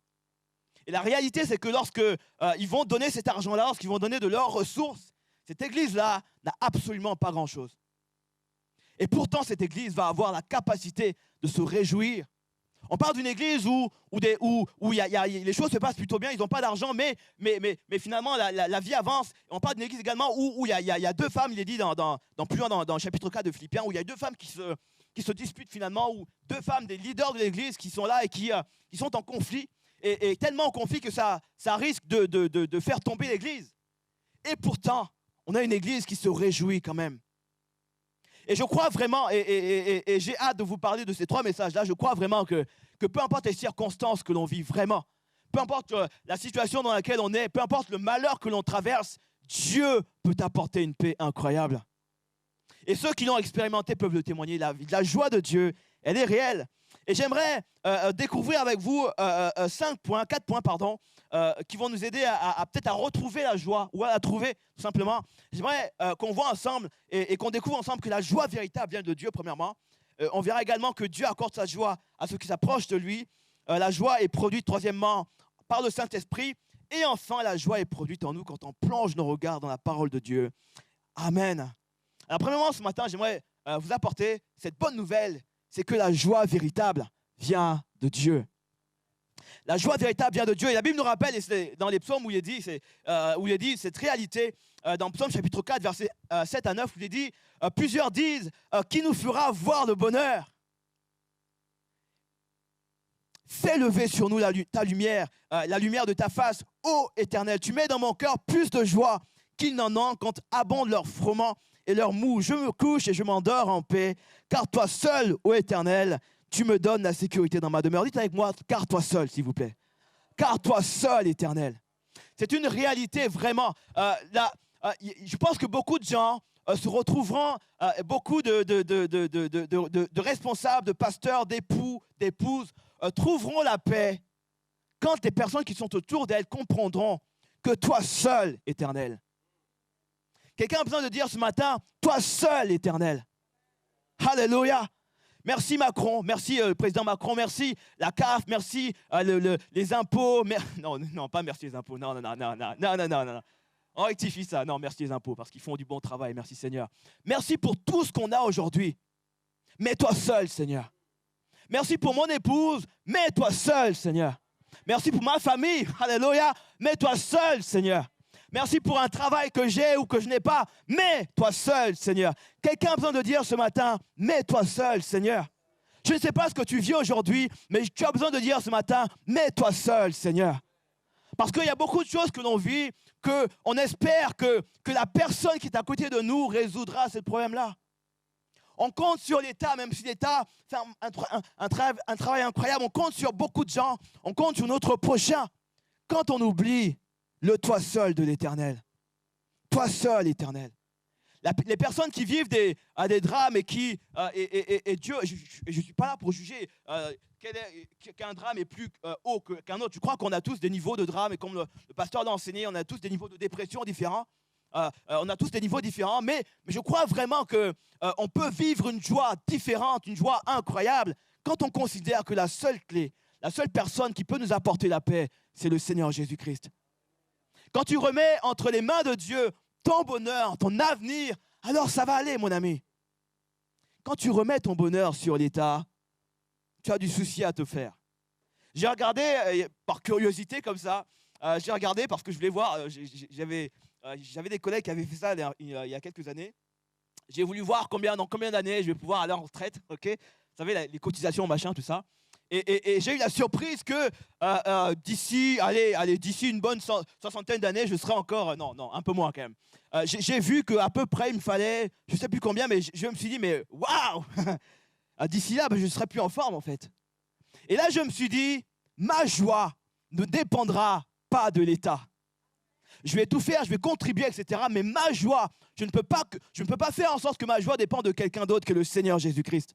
Et la réalité, c'est que lorsqu'ils vont donner cet argent-là, lorsqu'ils vont donner de leurs ressources, cette église-là n'a absolument pas grand-chose. Et pourtant, cette église va avoir la capacité de se réjouir. On parle d'une église où les choses se passent plutôt bien, ils n'ont pas d'argent, mais finalement, la vie avance. On parle d'une église également où il y a 2 femmes, il est dit plus loin dans le chapitre 4 de Philippiens, où il y a 2 femmes qui se disputent finalement, où 2 femmes, des leaders de l'église qui sont là et qui sont en conflit, et tellement en conflit que ça risque de faire tomber l'église. Et pourtant, on a une église qui se réjouit quand même. Et je crois vraiment, et j'ai hâte de vous parler de ces 3 messages-là, je crois vraiment que peu importe les circonstances que l'on vit vraiment, peu importe la situation dans laquelle on est, peu importe le malheur que l'on traverse, Dieu peut apporter une paix incroyable. Et ceux qui l'ont expérimenté peuvent le témoigner, la joie de Dieu, elle est réelle. Et j'aimerais découvrir avec vous 4 points, qui vont nous aider peut-être à retrouver la joie ou à la trouver tout simplement. J'aimerais qu'on voit ensemble et qu'on découvre ensemble que la joie véritable vient de Dieu, premièrement. On verra également que Dieu accorde sa joie à ceux qui s'approchent de lui. La joie est produite, troisièmement, par le Saint-Esprit. Et enfin, la joie est produite en nous quand on plonge nos regards dans la parole de Dieu. Amen. Alors, premièrement, ce matin, j'aimerais vous apporter cette bonne nouvelle, c'est que la joie véritable vient de Dieu. La joie véritable vient de Dieu. Et la Bible nous rappelle, et c'est dans les psaumes où il est dit cette réalité, dans Psaume chapitre 4, versets 7 à 9, où il est dit, plusieurs disent, qui nous fera voir le bonheur? Fais lever sur nous ta lumière, la lumière de ta face, ô Éternel. Tu mets dans mon cœur plus de joie qu'ils n'en ont quand abondent leurs froment et leurs mous. Je me couche et je m'endors en paix, car toi seul, ô Éternel, tu me donnes la sécurité dans ma demeure. Dites avec moi, car toi seul, s'il vous plaît. Car toi seul, Éternel. C'est une réalité vraiment. Je pense que beaucoup de gens se retrouveront, beaucoup de responsables, de pasteurs, d'époux, d'épouses, trouveront la paix quand les personnes qui sont autour d'elles comprendront que toi seul, Éternel. Quelqu'un a besoin de dire ce matin, toi seul, Éternel. Alléluia. Merci Macron, merci le président Macron, merci la CAF, merci les impôts. Non, pas merci les impôts, non. On rectifie ça, non, merci les impôts, parce qu'ils font du bon travail, merci Seigneur. Merci pour tout ce qu'on a aujourd'hui, mais toi seul, Seigneur. Merci pour mon épouse, mais toi seul, Seigneur. Merci pour ma famille, alléluia, mais toi seul, Seigneur. Merci pour un travail que j'ai ou que je n'ai pas, mais toi seul, Seigneur. Quelqu'un a besoin de dire ce matin, mais toi seul, Seigneur. Je ne sais pas ce que tu vis aujourd'hui, mais tu as besoin de dire ce matin, mais toi seul, Seigneur. Parce qu'il y a beaucoup de choses que l'on vit, qu'on espère que la personne qui est à côté de nous résoudra ce problème-là. On compte sur l'État, même si l'État fait un travail incroyable. On compte sur beaucoup de gens. On compte sur notre prochain. Quand on oublie le toi seul de l'Éternel. Toi seul, Éternel. Les personnes qui vivent des drames et qui... et Dieu, je ne suis pas là pour juger qu'un drame est plus haut qu'un autre. Je crois qu'on a tous des niveaux de drame. Et comme le pasteur l'a enseigné, on a tous des niveaux de dépression différents. On a tous des niveaux différents. Mais je crois vraiment qu'on peut vivre une joie différente, une joie incroyable, quand on considère que la seule clé, la seule personne qui peut nous apporter la paix, c'est le Seigneur Jésus-Christ. Quand tu remets entre les mains de Dieu ton bonheur, ton avenir, alors ça va aller, mon ami. Quand tu remets ton bonheur sur l'État, tu as du souci à te faire. J'ai regardé, par curiosité comme ça, j'ai regardé parce que je voulais voir, j'avais des collègues qui avaient fait ça il y a quelques années. J'ai voulu voir dans combien d'années je vais pouvoir aller en retraite, ok? Vous savez, les cotisations, machin, tout ça. Et j'ai eu la surprise que d'ici une bonne soixantaine d'années, je serai encore... Non, un peu moins quand même. J'ai vu qu'à peu près, il me fallait, je ne sais plus combien, mais je me suis dit, mais waouh. D'ici là, je ne serai plus en forme en fait. Et là, je me suis dit, ma joie ne dépendra pas de l'État. Je vais tout faire, je vais contribuer, etc. Mais ma joie, je ne peux pas faire en sorte que ma joie dépende de quelqu'un d'autre que le Seigneur Jésus-Christ.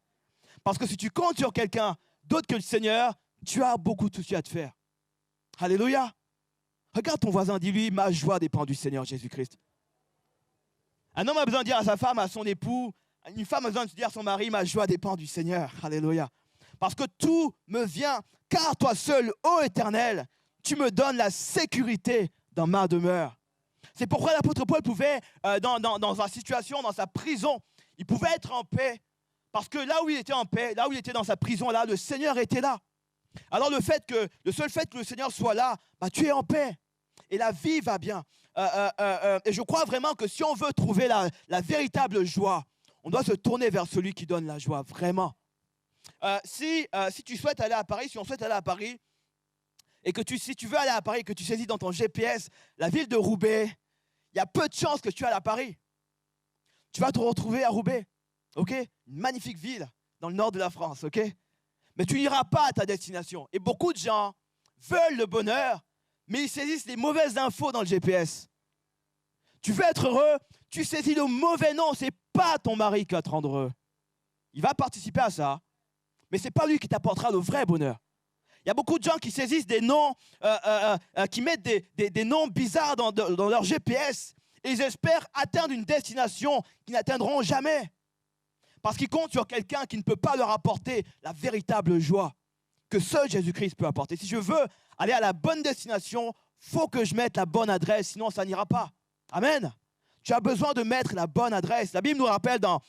Parce que si tu comptes sur quelqu'un d'autre que le Seigneur, tu as beaucoup de soucis à te faire. Alléluia. Regarde ton voisin, dis-lui, ma joie dépend du Seigneur Jésus-Christ. Un homme a besoin de dire à sa femme, à son époux, une femme a besoin de dire à son mari, ma joie dépend du Seigneur. Alléluia. Parce que tout me vient, car toi seul, ô Éternel, tu me donnes la sécurité dans ma demeure. C'est pourquoi l'apôtre Paul pouvait, dans sa situation, dans sa prison, il pouvait être en paix. Parce que là où il était en paix, là où il était dans sa prison, là, le Seigneur était là. Alors le seul fait que le Seigneur soit là, tu es en paix. Et la vie va bien. Et je crois vraiment que si on veut trouver la véritable joie, on doit se tourner vers celui qui donne la joie, vraiment. Si tu souhaites aller à Paris, si on souhaite aller à Paris, et que si tu veux aller à Paris, que tu saisis dans ton GPS la ville de Roubaix, il y a peu de chances que tu ailles à Paris. Tu vas te retrouver à Roubaix. Ok, une magnifique ville dans le nord de la France, ok? Mais tu n'iras pas à ta destination. Et beaucoup de gens veulent le bonheur, mais ils saisissent les mauvaises infos dans le GPS. Tu veux être heureux, tu saisis le mauvais nom. C'est pas ton mari qui va te rendre heureux. Il va participer à ça, mais c'est pas lui qui t'apportera le vrai bonheur. Il y a beaucoup de gens qui saisissent des noms, qui mettent des noms bizarres dans leur GPS, et ils espèrent atteindre une destination qu'ils n'atteindront jamais. Parce qu'ils comptent sur quelqu'un qui ne peut pas leur apporter la véritable joie que seul Jésus-Christ peut apporter. Si je veux aller à la bonne destination, faut que je mette la bonne adresse, sinon ça n'ira pas. Amen. Tu as besoin de mettre la bonne adresse. La Bible nous rappelle dans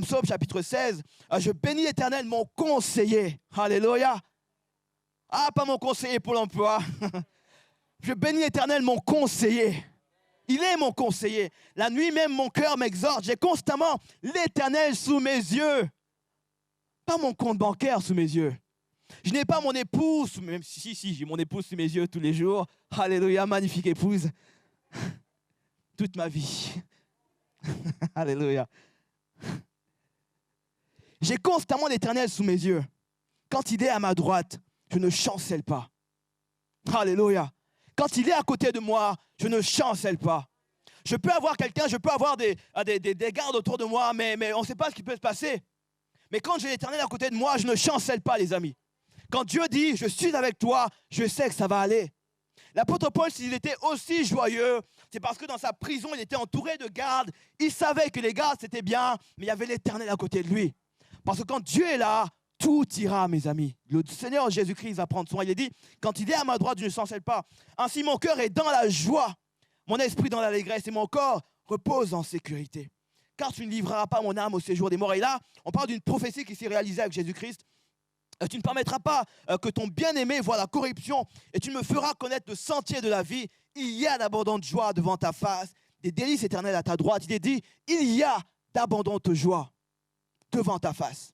Psaume chapitre 16, je bénis l'Éternel, mon conseiller. Alléluia. Ah, pas mon conseiller pour l'emploi. Je bénis l'Éternel, mon conseiller. Il est mon conseiller. La nuit même, mon cœur m'exhorte. J'ai constamment l'Éternel sous mes yeux. Pas mon compte bancaire sous mes yeux. Je n'ai pas mon épouse, même si j'ai mon épouse sous mes yeux tous les jours. Alléluia, magnifique épouse. Toute ma vie. Alléluia. J'ai constamment l'Éternel sous mes yeux. Quand il est à ma droite, je ne chancelle pas. Alléluia. Quand il est à côté de moi, je ne chancelle pas. Je peux avoir quelqu'un, je peux avoir des gardes autour de moi, mais on ne sait pas ce qui peut se passer. Mais quand j'ai l'Éternel à côté de moi, je ne chancelle pas, les amis. Quand Dieu dit, je suis avec toi, je sais que ça va aller. L'apôtre Paul, s'il était aussi joyeux, c'est parce que dans sa prison, il était entouré de gardes. Il savait que les gardes, c'était bien, mais il y avait l'Éternel à côté de lui. Parce que quand Dieu est là, tout ira, mes amis. Le Seigneur Jésus-Christ va prendre soin. Il est dit, quand il est à ma droite, je ne chancelle pas. Ainsi, mon cœur est dans la joie, mon esprit dans l'allégresse et mon corps repose en sécurité. Car tu ne livreras pas mon âme au séjour des morts. Et là, on parle d'une prophétie qui s'est réalisée avec Jésus-Christ. Tu ne permettras pas que ton bien-aimé voie la corruption et tu me feras connaître le sentier de la vie. Il y a d'abondantes joies devant ta face, des délices éternelles à ta droite. Il est dit, il y a d'abondantes joies devant ta face.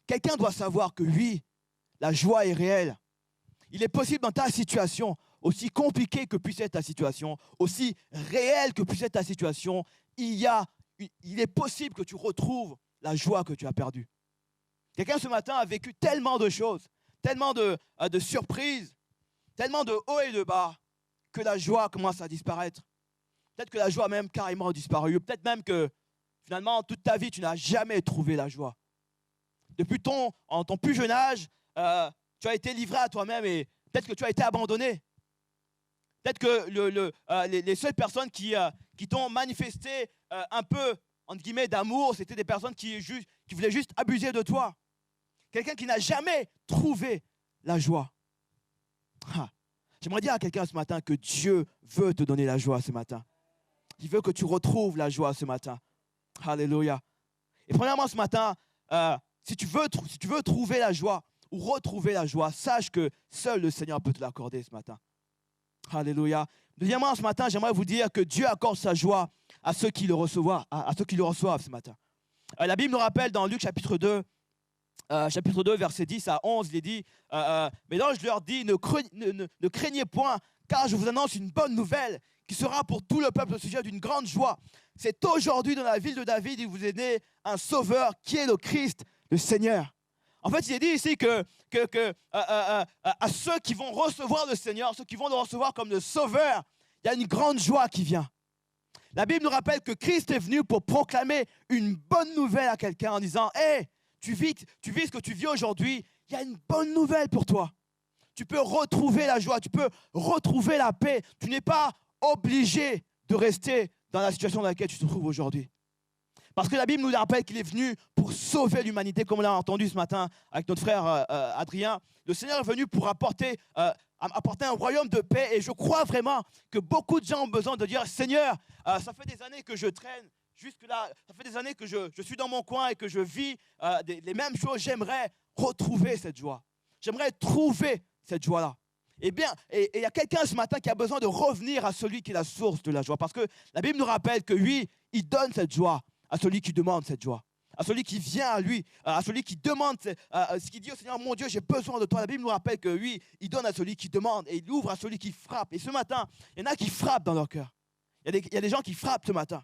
Quelqu'un doit savoir que oui, la joie est réelle. Il est possible dans ta situation, aussi compliquée que puisse être ta situation, aussi réelle que puisse être ta situation, il est possible que tu retrouves la joie que tu as perdue. Quelqu'un ce matin a vécu tellement de choses, tellement de surprises, tellement de hauts et de bas, que la joie commence à disparaître. Peut-être que la joie même carrément a disparu. Peut-être même que finalement, toute ta vie, tu n'as jamais trouvé la joie. Depuis ton plus jeune âge, tu as été livré à toi-même et peut-être que tu as été abandonné. Peut-être que les seules personnes qui t'ont manifesté un peu, entre guillemets, d'amour, c'était des personnes qui voulaient juste abuser de toi. Quelqu'un qui n'a jamais trouvé la joie. J'aimerais dire à quelqu'un ce matin que Dieu veut te donner la joie ce matin. Il veut que tu retrouves la joie ce matin. Alléluia. Et premièrement ce matin, si tu veux trouver la joie ou retrouver la joie, sache que seul le Seigneur peut te l'accorder ce matin. Alléluia. Deuxièmement, ce matin, j'aimerais vous dire que Dieu accorde sa joie à ceux qui le reçoivent ce matin. La Bible nous rappelle dans Luc chapitre 2, versets 10 à 11, il est dit, mais l'ange leur dit, ne craignez point, car je vous annonce une bonne nouvelle qui sera pour tout le peuple au sujet d'une grande joie. C'est aujourd'hui dans la ville de David, il vous est né un sauveur qui est le Christ, le Seigneur. En fait, il est dit ici que à ceux qui vont recevoir le Seigneur, ceux qui vont le recevoir comme le sauveur, il y a une grande joie qui vient. La Bible nous rappelle que Christ est venu pour proclamer une bonne nouvelle à quelqu'un en disant « Hey, tu vis ce que tu vis aujourd'hui, il y a une bonne nouvelle pour toi. Tu peux retrouver la joie, tu peux retrouver la paix. Tu n'es pas obligé de rester dans la situation dans laquelle tu te trouves aujourd'hui. » Parce que la Bible nous rappelle qu'il est venu pour sauver l'humanité, comme on l'a entendu ce matin avec notre frère Adrien. Le Seigneur est venu pour apporter un royaume de paix. Et je crois vraiment que beaucoup de gens ont besoin de dire « Seigneur, ça fait des années que je traîne jusque-là, ça fait des années que je suis dans mon coin et que je vis les mêmes choses. J'aimerais retrouver cette joie. J'aimerais trouver cette joie-là. » Eh bien, et il y a quelqu'un ce matin qui a besoin de revenir à celui qui est la source de la joie. Parce que la Bible nous rappelle que lui, il donne cette joie à celui qui demande cette joie, à celui qui vient à lui, à celui qui demande, ce qui dit au Seigneur, mon Dieu, j'ai besoin de toi. La Bible nous rappelle que lui, il donne à celui qui demande et il ouvre à celui qui frappe. Et ce matin, il y en a qui frappent dans leur cœur. Il y a des gens qui frappent ce matin.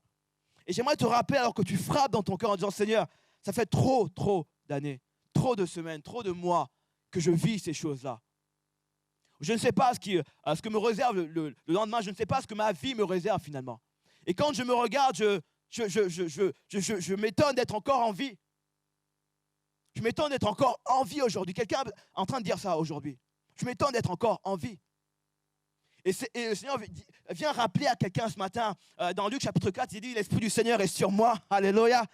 Et j'aimerais te rappeler alors que tu frappes dans ton cœur en disant, Seigneur, ça fait trop d'années, trop de semaines, trop de mois que je vis ces choses-là. Je ne sais pas ce que me réserve le lendemain, je ne sais pas ce que ma vie me réserve finalement. Et quand je me regarde, je m'étonne d'être encore en vie. Je m'étonne d'être encore en vie aujourd'hui. Quelqu'un est en train de dire ça aujourd'hui. Je m'étonne d'être encore en vie. Et le Seigneur vient rappeler à quelqu'un ce matin, dans Luc chapitre 4, il dit, l'Esprit du Seigneur est sur moi, alléluia,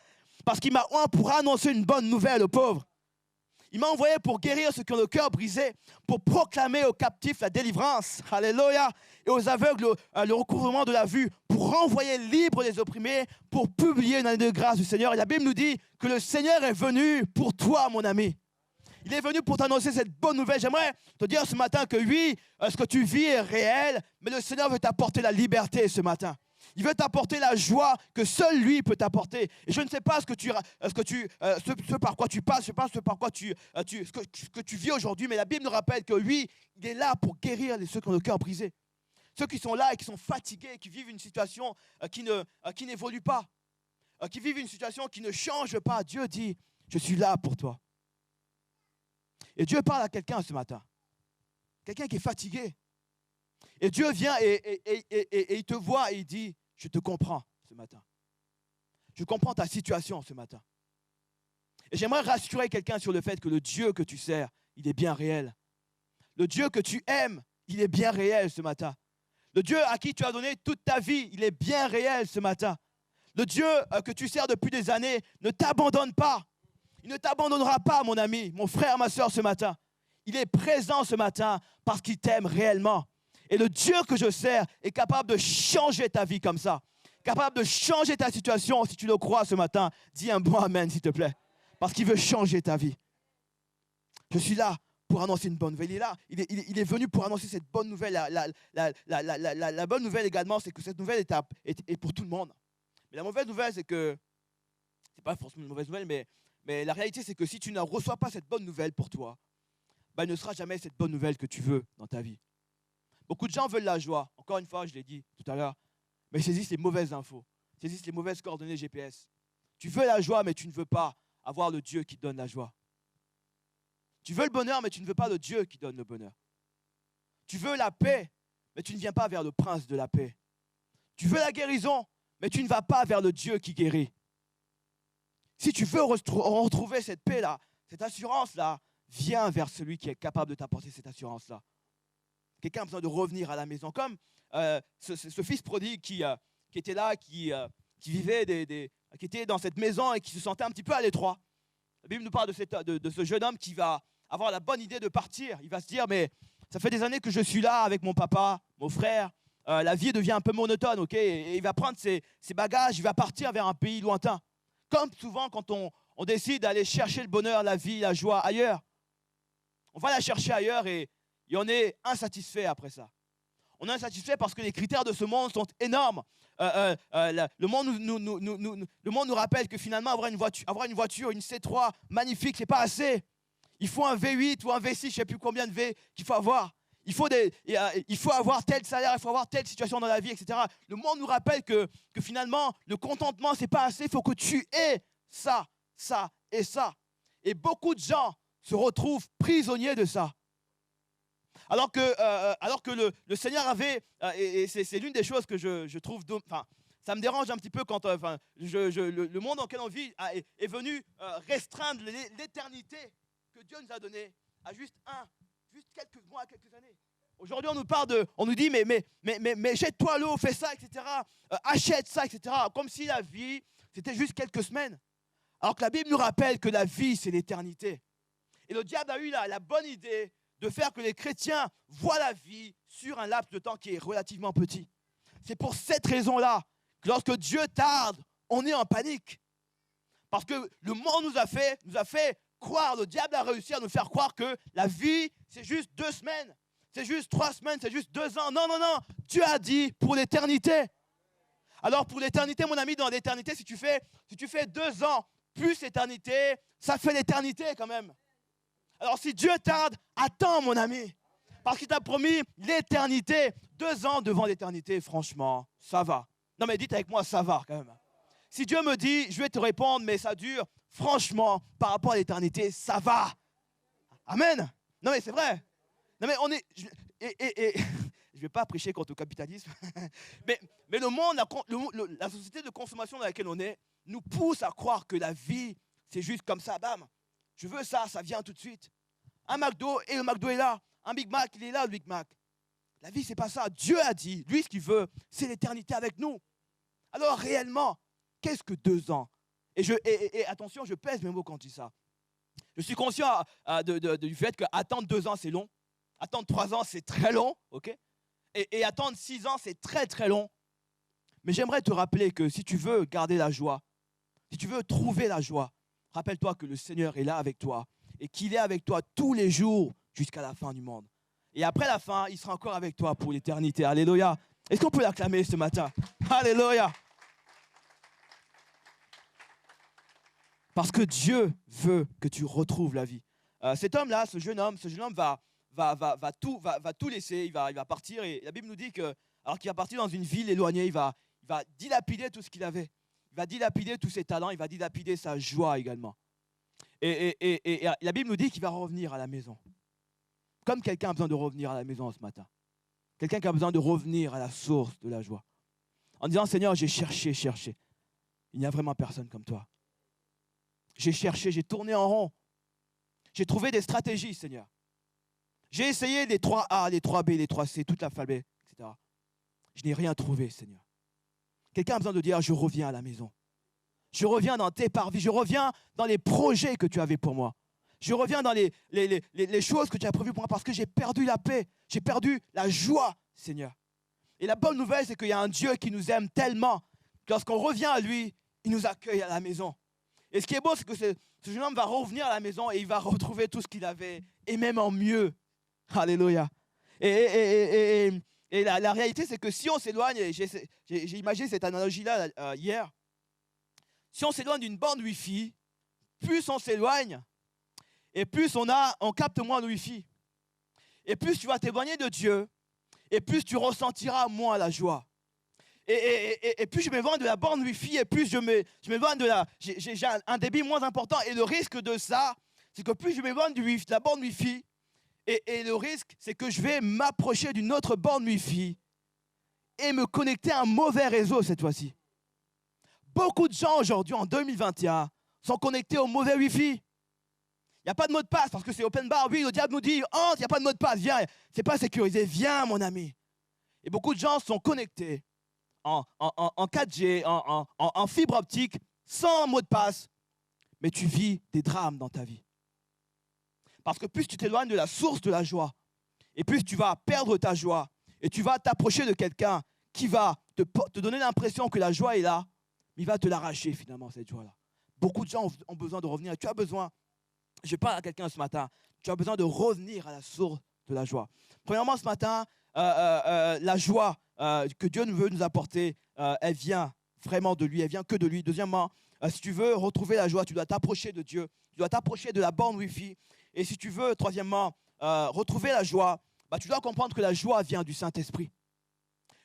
parce qu'il m'a oint pour annoncer une bonne nouvelle aux pauvres. Il m'a envoyé pour guérir ceux qui ont le cœur brisé, pour proclamer aux captifs la délivrance, alléluia, et aux aveugles le recouvrement de la vue, pour renvoyer libres les opprimés, pour publier une année de grâce du Seigneur. Et la Bible nous dit que le Seigneur est venu pour toi, mon ami. Il est venu pour t'annoncer cette bonne nouvelle. J'aimerais te dire ce matin que oui, ce que tu vis est réel, mais le Seigneur veut t'apporter la liberté ce matin. Il veut t'apporter la joie que seul lui peut t'apporter. Et je ne sais pas ce par quoi tu passes, je ne sais pas ce par quoi ce que tu vis aujourd'hui, mais la Bible nous rappelle que lui, il est là pour guérir ceux qui ont le cœur brisé. Ceux qui sont là et qui sont fatigués, qui vivent une situation qui n'évolue pas, qui vivent une situation qui ne change pas. Dieu dit, je suis là pour toi. Et Dieu parle à quelqu'un ce matin. Quelqu'un qui est fatigué. Et Dieu vient et il te voit et il dit, je te comprends ce matin. Je comprends ta situation ce matin. Et j'aimerais rassurer quelqu'un sur le fait que le Dieu que tu sers, il est bien réel. Le Dieu que tu aimes, il est bien réel ce matin. Le Dieu à qui tu as donné toute ta vie, il est bien réel ce matin. Le Dieu que tu sers depuis des années ne t'abandonne pas. Il ne t'abandonnera pas, mon ami, mon frère, ma soeur, ce matin. Il est présent ce matin parce qu'il t'aime réellement. Et le Dieu que je sers est capable de changer ta vie comme ça. Capable de changer ta situation. Si tu le crois ce matin, dis un bon amen, s'il te plaît. Parce qu'il veut changer ta vie. Je suis là pour annoncer une bonne nouvelle. Il est là. Il est venu pour annoncer cette bonne nouvelle. La bonne nouvelle également, c'est que cette nouvelle est pour tout le monde. Mais la mauvaise nouvelle, c'est que, c'est pas forcément une mauvaise nouvelle, mais la réalité, c'est que si tu ne reçois pas cette bonne nouvelle pour toi, il ne sera jamais cette bonne nouvelle que tu veux dans ta vie. Beaucoup de gens veulent la joie. Encore une fois, je l'ai dit tout à l'heure, mais ils saisissent les mauvaises infos, saisissent les mauvaises coordonnées GPS. Tu veux la joie, mais tu ne veux pas avoir le Dieu qui donne la joie. Tu veux le bonheur, mais tu ne veux pas le Dieu qui donne le bonheur. Tu veux la paix, mais tu ne viens pas vers le prince de la paix. Tu veux la guérison, mais tu ne vas pas vers le Dieu qui guérit. Si tu veux retrouver cette paix-là, cette assurance-là, viens vers celui qui est capable de t'apporter cette assurance-là. Quelqu'un a besoin de revenir à la maison. Comme ce fils prodigue qui était là, qui vivait, qui était dans cette maison et qui se sentait un petit peu à l'étroit. La Bible nous parle de ce jeune homme qui va avoir la bonne idée de partir. Il va se dire, mais ça fait des années que je suis là avec mon papa, mon frère. La vie devient un peu monotone, ok? Et il va prendre ses bagages, il va partir vers un pays lointain. Comme souvent quand on décide d'aller chercher le bonheur, la vie, la joie ailleurs. On va la chercher ailleurs et on est insatisfait après ça. On est insatisfait parce que les critères de ce monde sont énormes. Le monde nous rappelle que finalement, avoir une voiture, une C3 magnifique, ce n'est pas assez. Il faut un V8 ou un V6, je ne sais plus combien de V qu'il faut avoir. Il faut avoir tel salaire, il faut avoir telle situation dans la vie, etc. Le monde nous rappelle que finalement, le contentement, ce n'est pas assez. Il faut que tu aies ça, ça et ça. Et beaucoup de gens se retrouvent prisonniers de ça. Alors que le Seigneur avait, et c'est l'une des choses que je trouve, ça me dérange un petit peu quand le monde dans lequel on vit est venu restreindre l'éternité que Dieu nous a donnée à juste quelques mois, quelques années. Aujourd'hui, on nous dit, mais jette-toi à l'eau, fais ça, etc. Achète ça, etc. Comme si la vie, c'était juste quelques semaines. Alors que la Bible nous rappelle que la vie, c'est l'éternité. Et le diable a eu la bonne idée de faire que les chrétiens voient la vie sur un laps de temps qui est relativement petit. C'est pour cette raison-là que lorsque Dieu tarde, on est en panique. Parce que le monde nous a fait croire, le diable a réussi à nous faire croire que la vie, c'est juste 2 semaines, c'est juste 3 semaines, c'est juste 2 ans. Non, non, non, Dieu a dit pour l'éternité. Alors pour l'éternité, mon ami, dans l'éternité, si tu fais 2 ans plus l'éternité, ça fait l'éternité quand même. Alors si Dieu tarde, attends mon ami, parce qu'il t'a promis l'éternité. 2 ans devant l'éternité, franchement, ça va. Non mais dites avec moi, ça va quand même. Si Dieu me dit, je vais te répondre, mais ça dure, franchement, par rapport à l'éternité, ça va. Amen. Non mais c'est vrai. Non mais on est... je ne vais pas prêcher contre le capitalisme, mais le monde, la société de consommation dans laquelle on est, nous pousse à croire que la vie, c'est juste comme ça, bam. Je veux ça, ça vient tout de suite. Un McDo, et le McDo est là. Un Big Mac, il est là, le Big Mac. La vie, c'est pas ça. Dieu a dit, lui, ce qu'il veut, c'est l'éternité avec nous. Alors, réellement, qu'est-ce que 2 ans? Et attention, je pèse mes mots quand je dis ça. Je suis conscient du fait qu'attendre 2 ans, c'est long. Attendre 3 ans, c'est très long. Okay, et attendre 6 ans, c'est très, très long. Mais j'aimerais te rappeler que si tu veux garder la joie, si tu veux trouver la joie, rappelle-toi que le Seigneur est là avec toi et qu'il est avec toi tous les jours jusqu'à la fin du monde. Et après la fin, il sera encore avec toi pour l'éternité. Alléluia. Est-ce qu'on peut l'acclamer ce matin? Alléluia. Parce que Dieu veut que tu retrouves la vie. Cet homme-là, ce jeune homme va tout laisser, il va partir. Et la Bible nous dit que, alors qu'il va partir dans une ville éloignée, il va dilapider tout ce qu'il avait. Il va dilapider tous ses talents, il va dilapider sa joie également. Et la Bible nous dit qu'il va revenir à la maison. Comme quelqu'un a besoin de revenir à la maison ce matin. Quelqu'un qui a besoin de revenir à la source de la joie. En disant, Seigneur, j'ai cherché. Il n'y a vraiment personne comme toi. J'ai cherché, j'ai tourné en rond. J'ai trouvé des stratégies, Seigneur. J'ai essayé les 3A, les 3B, les 3C, toute l'alphabet, etc. Je n'ai rien trouvé, Seigneur. Quelqu'un a besoin de dire, je reviens à la maison. Je reviens dans tes parvis. Je reviens dans les projets que tu avais pour moi. Je reviens dans les choses que tu as prévues pour moi parce que j'ai perdu la paix. J'ai perdu la joie, Seigneur. Et la bonne nouvelle, c'est qu'il y a un Dieu qui nous aime tellement que lorsqu'on revient à lui, il nous accueille à la maison. Et ce qui est beau, c'est que ce jeune homme va revenir à la maison et il va retrouver tout ce qu'il avait, et même en mieux. Alléluia. Et la réalité, c'est que si on s'éloigne, et j'ai imaginé cette analogie-là hier, si on s'éloigne d'une bande Wi-Fi, plus on s'éloigne, et plus on capte moins le Wi-Fi. Et plus tu vas t'éloigner de Dieu, et plus tu ressentiras moins la joie. Et plus je m'éloigne de la bande Wi-Fi, et plus je m'éloigne j'ai un débit moins important. Et le risque de ça, c'est que plus je m'éloigne de la bande Wi-Fi, et le risque, c'est que je vais m'approcher d'une autre bande Wi-Fi et me connecter à un mauvais réseau cette fois-ci. Beaucoup de gens aujourd'hui, en 2021, sont connectés au mauvais Wi-Fi. Il n'y a pas de mot de passe parce que c'est open bar. Oui, le diable nous dit, il n'y a pas de mot de passe, viens, c'est pas sécurisé, viens mon ami. Et beaucoup de gens sont connectés en 4G, en fibre optique, sans mot de passe, mais tu vis des drames dans ta vie. Parce que plus tu t'éloignes de la source de la joie, et plus tu vas perdre ta joie, et tu vas t'approcher de quelqu'un qui va te donner l'impression que la joie est là, mais il va te l'arracher finalement, cette joie-là. Beaucoup de gens ont besoin de revenir. Tu as besoin, je parle à quelqu'un ce matin, tu as besoin de revenir à la source de la joie. Premièrement, ce matin, la joie que Dieu veut nous apporter, elle vient vraiment de lui, elle vient que de lui. Deuxièmement, si tu veux retrouver la joie, tu dois t'approcher de Dieu, tu dois t'approcher de la borne Wi-Fi. Et si tu veux, troisièmement, retrouver la joie, tu dois comprendre que la joie vient du Saint-Esprit.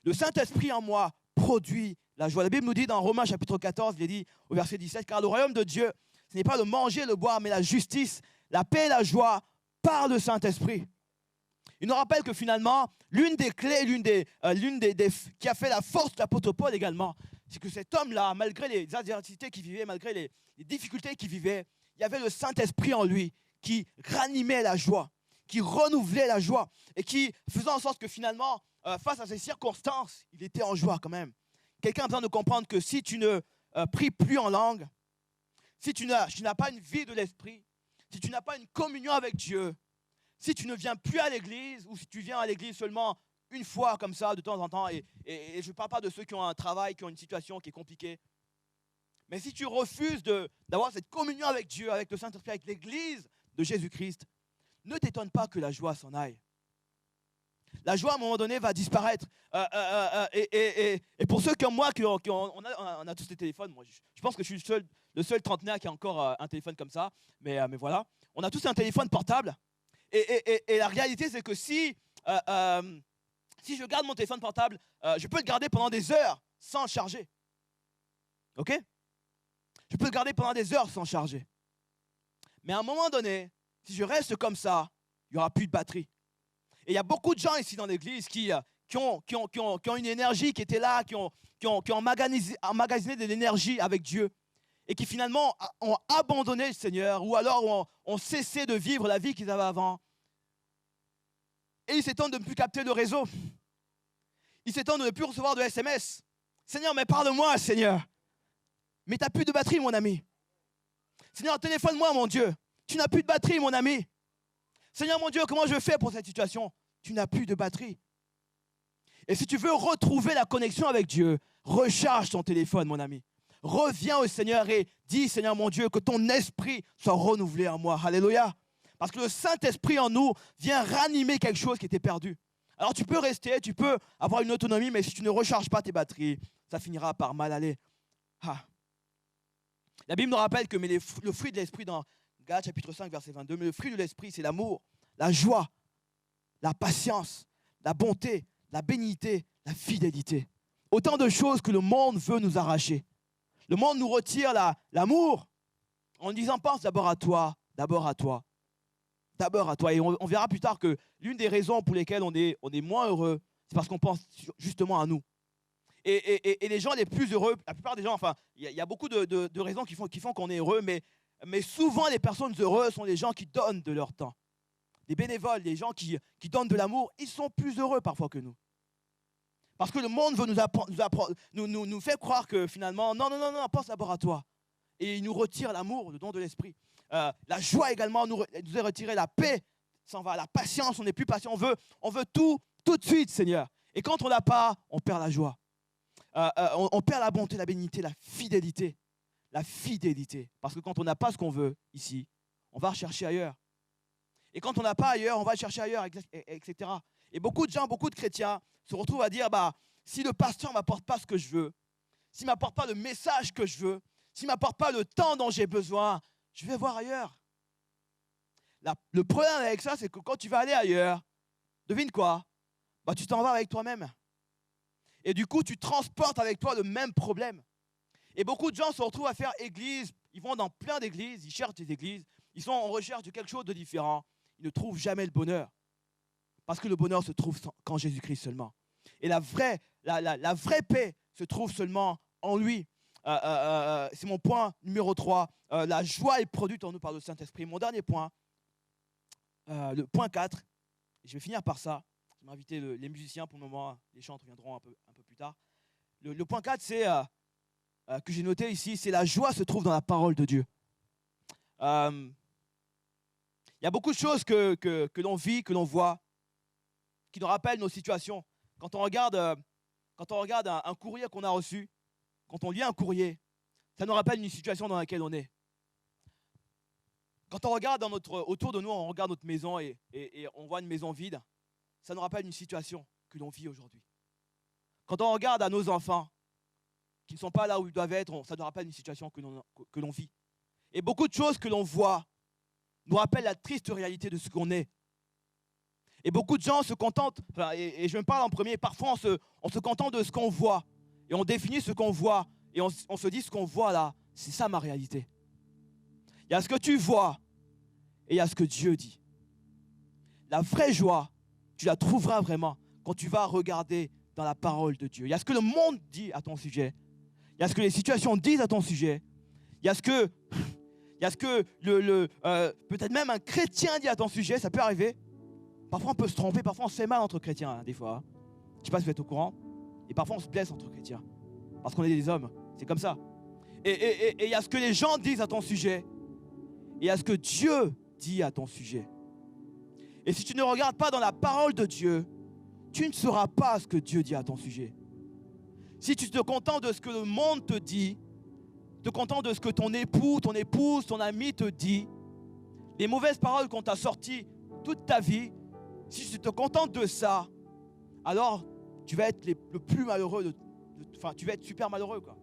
Le Saint-Esprit en moi produit la joie. La Bible nous dit dans Romains chapitre 14, il est dit au verset 17, car le royaume de Dieu, ce n'est pas le manger, le boire, mais la justice, la paix et la joie par le Saint-Esprit. Il nous rappelle que finalement, l'une des clés, qui a fait la force de l'apôtre Paul également, c'est que cet homme-là, malgré les adversités qu'il vivait, malgré les difficultés qu'il vivait, il y avait le Saint-Esprit en lui qui ranimait la joie, qui renouvelait la joie et qui faisait en sorte que finalement, face à ces circonstances, il était en joie quand même. Quelqu'un a besoin de comprendre que si tu ne pries plus en langue, si tu n'as pas une vie de l'esprit, si tu n'as pas une communion avec Dieu, si tu ne viens plus à l'église ou si tu viens à l'église seulement une fois comme ça de temps en temps, et je ne parle pas de ceux qui ont un travail, qui ont une situation qui est compliquée, mais si tu refuses d'avoir cette communion avec Dieu, avec le Saint-Esprit, avec l'église de Jésus-Christ, ne t'étonne pas que la joie s'en aille. La joie, à un moment donné, va disparaître. Et pour ceux comme moi, on a tous des téléphones, moi, je pense que je suis le seul trentenaire qui a encore un téléphone comme ça, mais voilà. On a tous un téléphone portable. Et la réalité, c'est que si je garde mon téléphone portable, je peux le garder pendant des heures sans le charger. OK ? Je peux le garder pendant des heures sans charger. Mais à un moment donné, si je reste comme ça, il n'y aura plus de batterie. Et il y a beaucoup de gens ici dans l'église qui ont une énergie qui était là, qui ont emmagasiné de l'énergie avec Dieu et qui finalement ont abandonné le Seigneur ou alors ont cessé de vivre la vie qu'ils avaient avant. Et ils s'étonnent de ne plus capter le réseau. Ils s'étonnent de ne plus recevoir de SMS. Seigneur, mais parle-moi, Seigneur. Mais tu n'as plus de batterie, mon ami. Seigneur, téléphone-moi, mon Dieu. Tu n'as plus de batterie, mon ami. Seigneur mon Dieu, comment je fais pour cette situation? Tu n'as plus de batterie. Et si tu veux retrouver la connexion avec Dieu, recharge ton téléphone, mon ami. Reviens au Seigneur et dis, Seigneur mon Dieu, que ton esprit soit renouvelé en moi. Alléluia. Parce que le Saint-Esprit en nous vient ranimer quelque chose qui était perdu. Alors tu peux rester, tu peux avoir une autonomie, mais si tu ne recharges pas tes batteries, ça finira par mal aller. Ah. La Bible nous rappelle que le fruit de l'esprit dans Galates chapitre 5, verset 22, mais le fruit de l'esprit, c'est l'amour, la joie, la patience, la bonté, la bénignité, la fidélité. Autant de choses que le monde veut nous arracher. Le monde nous retire l'amour en disant pense d'abord à toi, d'abord à toi, d'abord à toi. Et on verra plus tard que l'une des raisons pour lesquelles on est moins heureux, c'est parce qu'on pense justement à nous. Et les gens les plus heureux, la plupart des gens, enfin, il y a beaucoup de raisons qui font qu'on est heureux, mais souvent les personnes heureuses sont les gens qui donnent de leur temps. Les bénévoles, les gens qui donnent de l'amour, ils sont plus heureux parfois que nous. Parce que le monde veut nous fait croire que finalement, non, pense d'abord à toi. Et il nous retire l'amour, le don de l'esprit. La joie également nous est retirée, la paix s'en va, la patience, on n'est plus patient, on veut tout de suite, Seigneur. Et quand on n'a pas, on perd la joie. On perd la bonté, la bénignité, la fidélité. La fidélité. Parce que quand on n'a pas ce qu'on veut ici, on va rechercher ailleurs. Et quand on n'a pas ailleurs, on va chercher ailleurs, etc. Et beaucoup de gens, beaucoup de chrétiens se retrouvent à dire, si le pasteur ne m'apporte pas ce que je veux, s'il ne m'apporte pas le message que je veux, s'il ne m'apporte pas le temps dont j'ai besoin, je vais voir ailleurs. Le problème avec ça, c'est que quand tu vas aller ailleurs, devine quoi? Tu t'en vas avec toi-même. Et du coup, tu transportes avec toi le même problème. Et beaucoup de gens se retrouvent à faire église, ils vont dans plein d'églises, ils cherchent des églises, ils sont en recherche de quelque chose de différent. Ils ne trouvent jamais le bonheur. Parce que le bonheur se trouve qu'en Jésus-Christ seulement. Et la vraie paix se trouve seulement en lui. C'est mon point numéro 3. La joie est produite en nous par le Saint-Esprit. Mon dernier point, le point 4, et je vais finir par ça. Je vais inviter les musiciens pour le moment, les chants reviendront un peu plus tard. Le point 4, c'est, que j'ai noté ici, c'est la joie se trouve dans la parole de Dieu. Il y a beaucoup de choses que l'on vit, que l'on voit, qui nous rappellent nos situations. Quand on regarde un courrier qu'on a reçu, quand on lit un courrier, ça nous rappelle une situation dans laquelle on est. Quand on regarde autour de nous, on regarde notre maison et on voit une maison vide, ça nous rappelle une situation que l'on vit aujourd'hui. Quand on regarde à nos enfants qui ne sont pas là où ils doivent être, ça nous rappelle une situation que l'on vit. Et beaucoup de choses que l'on voit nous rappellent la triste réalité de ce qu'on est. Et beaucoup de gens se contentent, et je me parle en premier, parfois on se contente de ce qu'on voit, et on définit ce qu'on voit, et on se dit ce qu'on voit là, c'est ça ma réalité. Il y a ce que tu vois, et il y a ce que Dieu dit. La vraie joie, tu la trouveras vraiment quand tu vas regarder dans la parole de Dieu. Il y a ce que le monde dit à ton sujet, il y a ce que les situations disent à ton sujet, il y a ce que peut-être même un chrétien dit à ton sujet, ça peut arriver. Parfois on peut se tromper, parfois on se fait mal entre chrétiens, des fois. Je ne sais pas si vous êtes au courant. Et parfois on se blesse entre chrétiens. Parce qu'on est des hommes, c'est comme ça. Et il y a ce que les gens disent à ton sujet. Et il y a ce que Dieu dit à ton sujet. Et si tu ne regardes pas dans la parole de Dieu, tu ne sauras pas ce que Dieu dit à ton sujet. Si tu te contentes de ce que le monde te dit, te contentes de ce que ton époux, ton épouse, ton ami te dit, les mauvaises paroles qu'on t'a sorties toute ta vie, si tu te contentes de ça, alors tu vas être le plus malheureux, tu vas être super malheureux, quoi.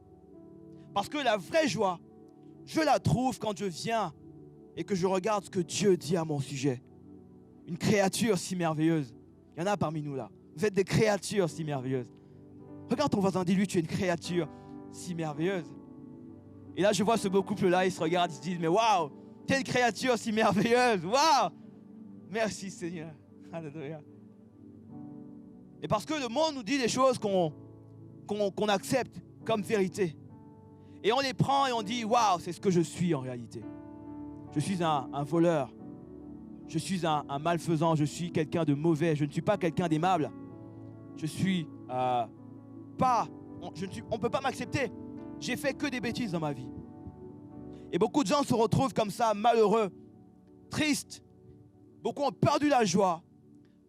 Parce que la vraie joie, je la trouve quand je viens et que je regarde ce que Dieu dit à mon sujet. Une créature si merveilleuse. Il y en a parmi nous là. Vous êtes des créatures si merveilleuses. Regarde ton voisin, dis-lui, tu es une créature si merveilleuse. Et là, je vois ce beau couple-là, ils se regardent, ils se disent, mais waouh, tu es une créature si merveilleuse, waouh. Merci Seigneur. Alléluia. Et parce que le monde nous dit des choses qu'on accepte comme vérité. Et on les prend et on dit, waouh, c'est ce que je suis en réalité. Je suis un voleur. Je suis un malfaisant. Je suis quelqu'un de mauvais. Je ne suis pas quelqu'un d'aimable. Je suis pas... on ne peut pas m'accepter. J'ai fait que des bêtises dans ma vie. Et beaucoup de gens se retrouvent comme ça, malheureux, tristes, beaucoup ont perdu la joie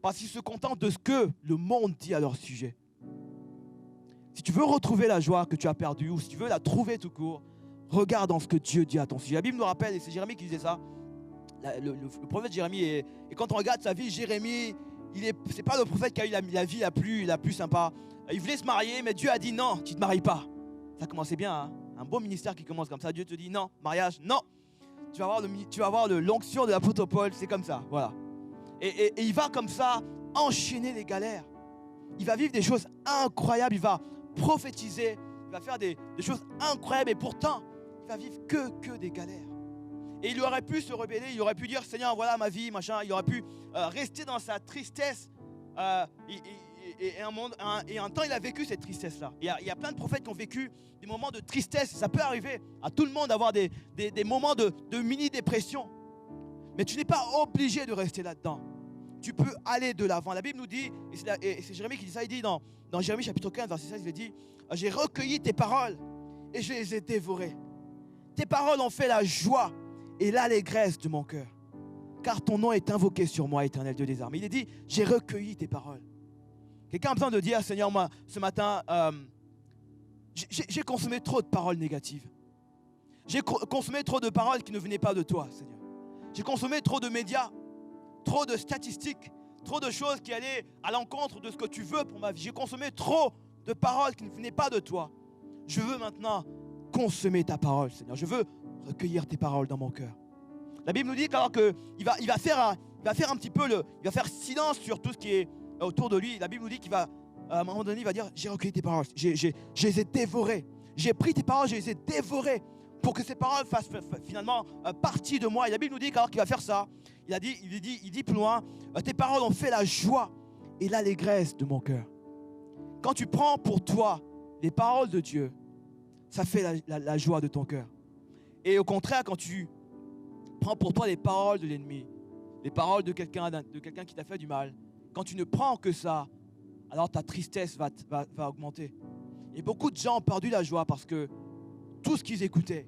parce qu'ils se contentent de ce que le monde dit à leur sujet. Si tu veux retrouver la joie que tu as perdue ou si tu veux la trouver tout court, regarde dans ce que Dieu dit à ton sujet. La Bible nous rappelle, et c'est Jérémie qui disait ça, le prophète Jérémie, et quand on regarde sa vie, Jérémie, c'est pas le prophète qui a eu la vie la plus sympa. Il voulait se marier, mais Dieu a dit non, tu ne te maries pas. Ça commençait bien, hein? Un beau ministère qui commence comme ça. Dieu te dit non, mariage, non. Tu vas avoir l'onction de l'apôtre Paul, c'est comme ça, voilà. Et il va comme ça enchaîner les galères. Il va vivre des choses incroyables, il va prophétiser, il va faire des choses incroyables, et pourtant, il va vivre que des galères. Et il aurait pu se rebeller, il aurait pu dire Seigneur, voilà ma vie, machin. Il aurait pu rester dans sa tristesse. Et un temps, il a vécu cette tristesse-là. Il y a plein de prophètes qui ont vécu des moments de tristesse. Ça peut arriver à tout le monde d'avoir des moments de mini-dépression. Mais tu n'es pas obligé de rester là-dedans. Tu peux aller de l'avant. La Bible nous dit, et c'est Jérémie qui dit ça, il dit dans Jérémie chapitre 15, verset 16, il dit « J'ai recueilli tes paroles et je les ai dévorées. Tes paroles ont fait la joie et l'allégresse de mon cœur. Car ton nom est invoqué sur moi, Éternel Dieu des armées. » Il est dit « J'ai recueilli tes paroles. » Quelqu'un a besoin de dire, Seigneur, moi, ce matin, j'ai consommé trop de paroles négatives. J'ai consommé trop de paroles qui ne venaient pas de toi, Seigneur. J'ai consommé trop de médias, trop de statistiques, trop de choses qui allaient à l'encontre de ce que tu veux pour ma vie. J'ai consommé trop de paroles qui ne venaient pas de toi. Je veux maintenant consommer ta parole, Seigneur. Je veux recueillir tes paroles dans mon cœur. La Bible nous dit qu'alors qu'il va faire un petit peu il va faire silence sur tout ce qui est autour de lui. La Bible nous dit qu'il va, à un moment donné, il va dire, j'ai recueilli tes paroles, je les ai dévorées. J'ai pris tes paroles, je les ai dévorées pour que ces paroles fassent finalement partie de moi. Et la Bible nous dit qu'alors qu'il va faire ça, il dit plus loin, tes paroles ont fait la joie et l'allégresse de mon cœur. Quand tu prends pour toi les paroles de Dieu, ça fait la joie de ton cœur. Et au contraire, quand tu prends pour toi les paroles de l'ennemi, les paroles de quelqu'un qui t'a fait du mal, quand tu ne prends que ça, alors ta tristesse va augmenter. Et beaucoup de gens ont perdu la joie parce que tout ce qu'ils écoutaient,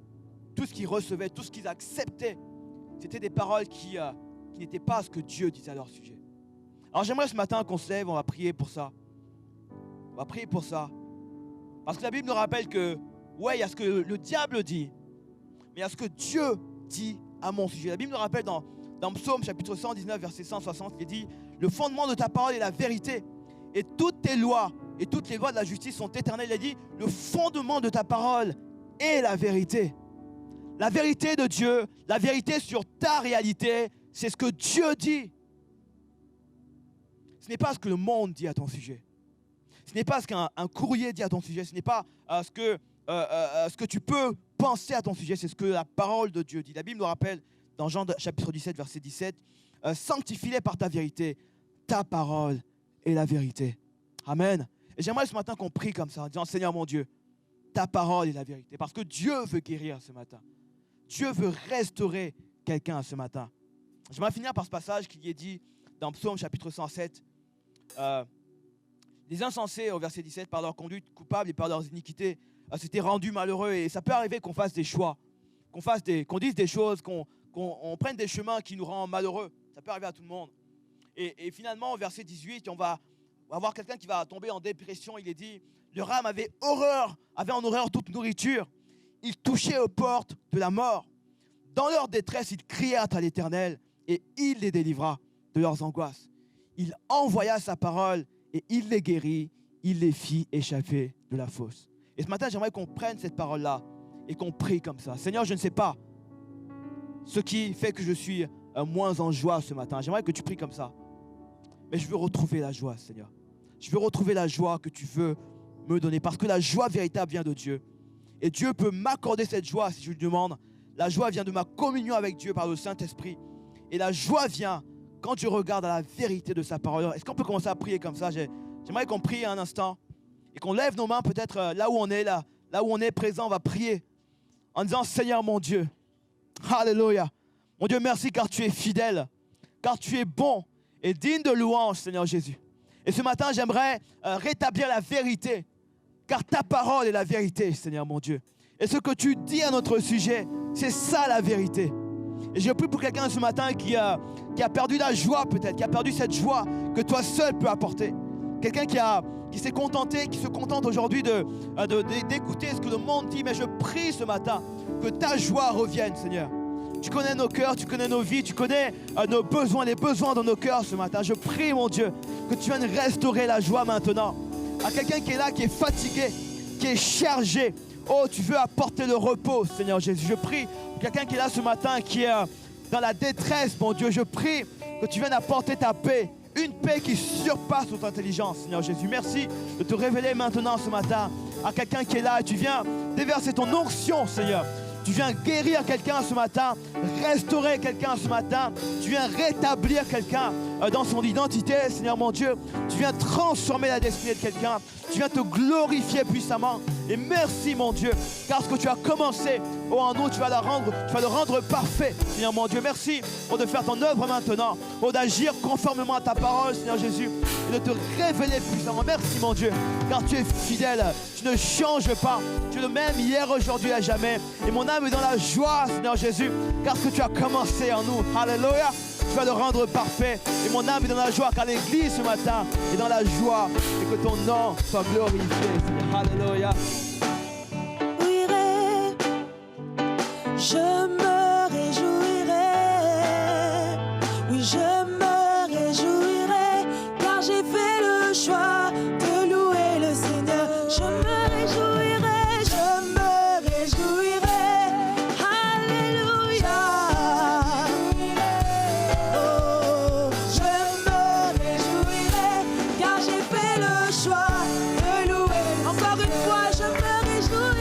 tout ce qu'ils recevaient, tout ce qu'ils acceptaient, c'était des paroles qui n'étaient pas ce que Dieu disait à leur sujet. Alors j'aimerais ce matin qu'on se lève, on va prier pour ça. On va prier pour ça. Parce que la Bible nous rappelle que, ouais, il y a ce que le diable dit, mais il y a ce que Dieu dit à mon sujet. La Bible nous rappelle dans Psaume chapitre 119, verset 160, il dit « Le fondement de ta parole est la vérité, et toutes tes lois et toutes les lois de la justice sont éternelles. » Il a dit « Le fondement de ta parole est la vérité. » La vérité de Dieu, la vérité sur ta réalité, c'est ce que Dieu dit. Ce n'est pas ce que le monde dit à ton sujet. Ce n'est pas ce qu'un courrier dit à ton sujet. Ce n'est pas ce que tu peux penser à ton sujet. C'est ce que la parole de Dieu dit. La Bible nous rappelle dans Jean chapitre 17, verset 17, « Sanctifie-les par ta vérité. Ta parole est la vérité. » Amen. Et j'aimerais ce matin qu'on prie comme ça, en disant, « Seigneur mon Dieu, ta parole est la vérité. » Parce que Dieu veut guérir ce matin. Dieu veut restaurer quelqu'un ce matin. J'aimerais finir par ce passage qui est dit dans Psaume chapitre 107. Les insensés, au verset 17, par leur conduite coupable et par leurs iniquités, s'étaient rendus malheureux. Et ça peut arriver qu'on fasse des choix, qu'on dise des choses, qu'on prenne des chemins qui nous rendent malheureux. Ça peut arriver à tout le monde. Et finalement, au verset 18, on va voir quelqu'un qui va tomber en dépression. Il est dit, leur âme avait en horreur toute nourriture. Ils touchaient aux portes de la mort. Dans leur détresse, ils crièrent à l'Éternel et il les délivra de leurs angoisses. Il envoya sa parole et il les guérit. Il les fit échapper de la fosse. Et ce matin, j'aimerais qu'on prenne cette parole-là et qu'on prie comme ça. Seigneur, je ne sais pas ce qui fait que je suis moins en joie ce matin. J'aimerais que tu pries comme ça. Mais je veux retrouver la joie, Seigneur. Je veux retrouver la joie que tu veux me donner. Parce que la joie véritable vient de Dieu. Et Dieu peut m'accorder cette joie si je lui demande. La joie vient de ma communion avec Dieu par le Saint-Esprit. Et la joie vient quand je regarde à la vérité de sa parole. Est-ce qu'on peut commencer à prier comme ça? J'aimerais qu'on prie un instant. Et qu'on lève nos mains peut-être là où on est, là où on est présent. On va prier en disant, Seigneur mon Dieu. Alléluia. Mon Dieu, merci car tu es fidèle. Car tu es bon et digne de louange, Seigneur Jésus. Et ce matin, j'aimerais rétablir la vérité. Car ta parole est la vérité, Seigneur mon Dieu. Et ce que tu dis à notre sujet, c'est ça la vérité. Et je prie pour quelqu'un ce matin qui a perdu la joie peut-être, qui a perdu cette joie que toi seul peux apporter. Quelqu'un qui s'est contenté, qui se contente aujourd'hui d'écouter ce que le monde dit. Mais je prie ce matin que ta joie revienne, Seigneur. Tu connais nos cœurs, tu connais nos vies, tu connais nos besoins, les besoins de nos cœurs ce matin. Je prie, mon Dieu, que tu viennes restaurer la joie maintenant. À quelqu'un qui est là, qui est fatigué, qui est chargé. Oh, tu veux apporter le repos, Seigneur Jésus. Je prie pour quelqu'un qui est là ce matin, qui est dans la détresse, mon Dieu. Je prie que tu viennes apporter ta paix. Une paix qui surpasse toute intelligence, Seigneur Jésus. Merci de te révéler maintenant ce matin à quelqu'un qui est là. Et tu viens déverser ton onction, Seigneur. Tu viens guérir quelqu'un ce matin, restaurer quelqu'un ce matin. Tu viens rétablir quelqu'un dans son identité, Seigneur mon Dieu. Tu viens transformer la destinée de quelqu'un. Tu viens te glorifier puissamment. Et merci mon Dieu, car ce que tu as commencé en nous, tu vas le rendre parfait, Seigneur mon Dieu. Merci de faire ton œuvre maintenant, d'agir conformément à ta parole, Seigneur Jésus, et de te révéler puissamment. Merci mon Dieu, car tu es fidèle, tu ne changes pas, tu es le même hier, aujourd'hui, à jamais. Et mon âme est dans la joie, Seigneur Jésus, car ce que tu as commencé en nous, alléluia, tu vas le rendre parfait. Et mon âme est dans la joie, car l'église ce matin est dans la joie, et que ton nom soit glorifié, Seigneur. Alléluia. Je me réjouirai, oui je me réjouirai, car j'ai fait le choix de louer le Seigneur. Je me réjouirai, alléluia. Oh, je me réjouirai, car j'ai fait le choix de louer. Encore une fois, je me réjouirai.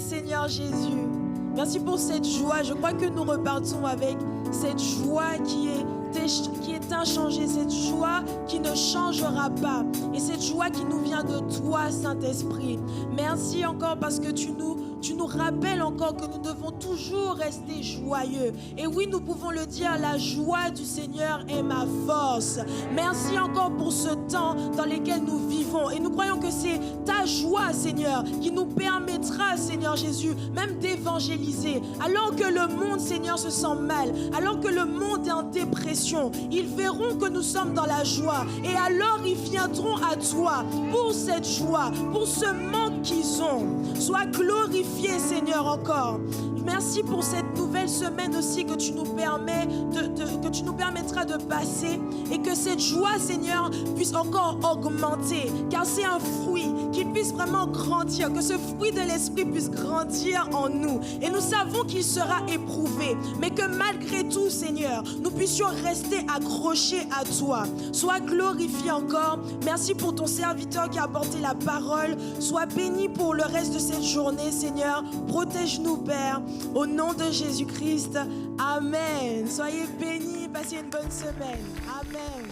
Seigneur Jésus, merci pour cette joie. Je crois que nous repartons avec cette joie qui est inchangée, cette joie qui ne changera pas et cette joie qui nous vient de toi, Saint-Esprit. Merci encore parce que tu nous rappelles encore que nous devons toujours rester joyeux. Et oui, nous pouvons le dire, la joie du Seigneur est ma force. Merci encore pour ce temps dans lequel nous vivons. Et nous croyons que c'est ta joie, Seigneur, qui nous permettra, Seigneur Jésus, même d'évangéliser. Alors que le monde, Seigneur, se sent mal, alors que le monde est en dépression, ils verront que nous sommes dans la joie. Et alors ils viendront à toi pour cette joie, pour ce manque qu'ils ont. Sois glorifié, Seigneur, encore. Merci pour cette nouvelle semaine aussi que tu nous permettras de passer et que cette joie, Seigneur, puisse encore augmenter, car c'est un fruit qui puisse vraiment grandir, que ce fruit de l'esprit puisse grandir en nous. Et nous savons qu'il sera éprouvé, mais que malgré tout, Seigneur, nous puissions rester accrochés à toi. Sois glorifié encore. Merci pour ton serviteur qui a apporté la parole. Sois béni pour le reste de cette journée, Seigneur. Protège-nous, Père. Au nom de Jésus-Christ, Amen. Soyez bénis, passez une bonne semaine. Amen.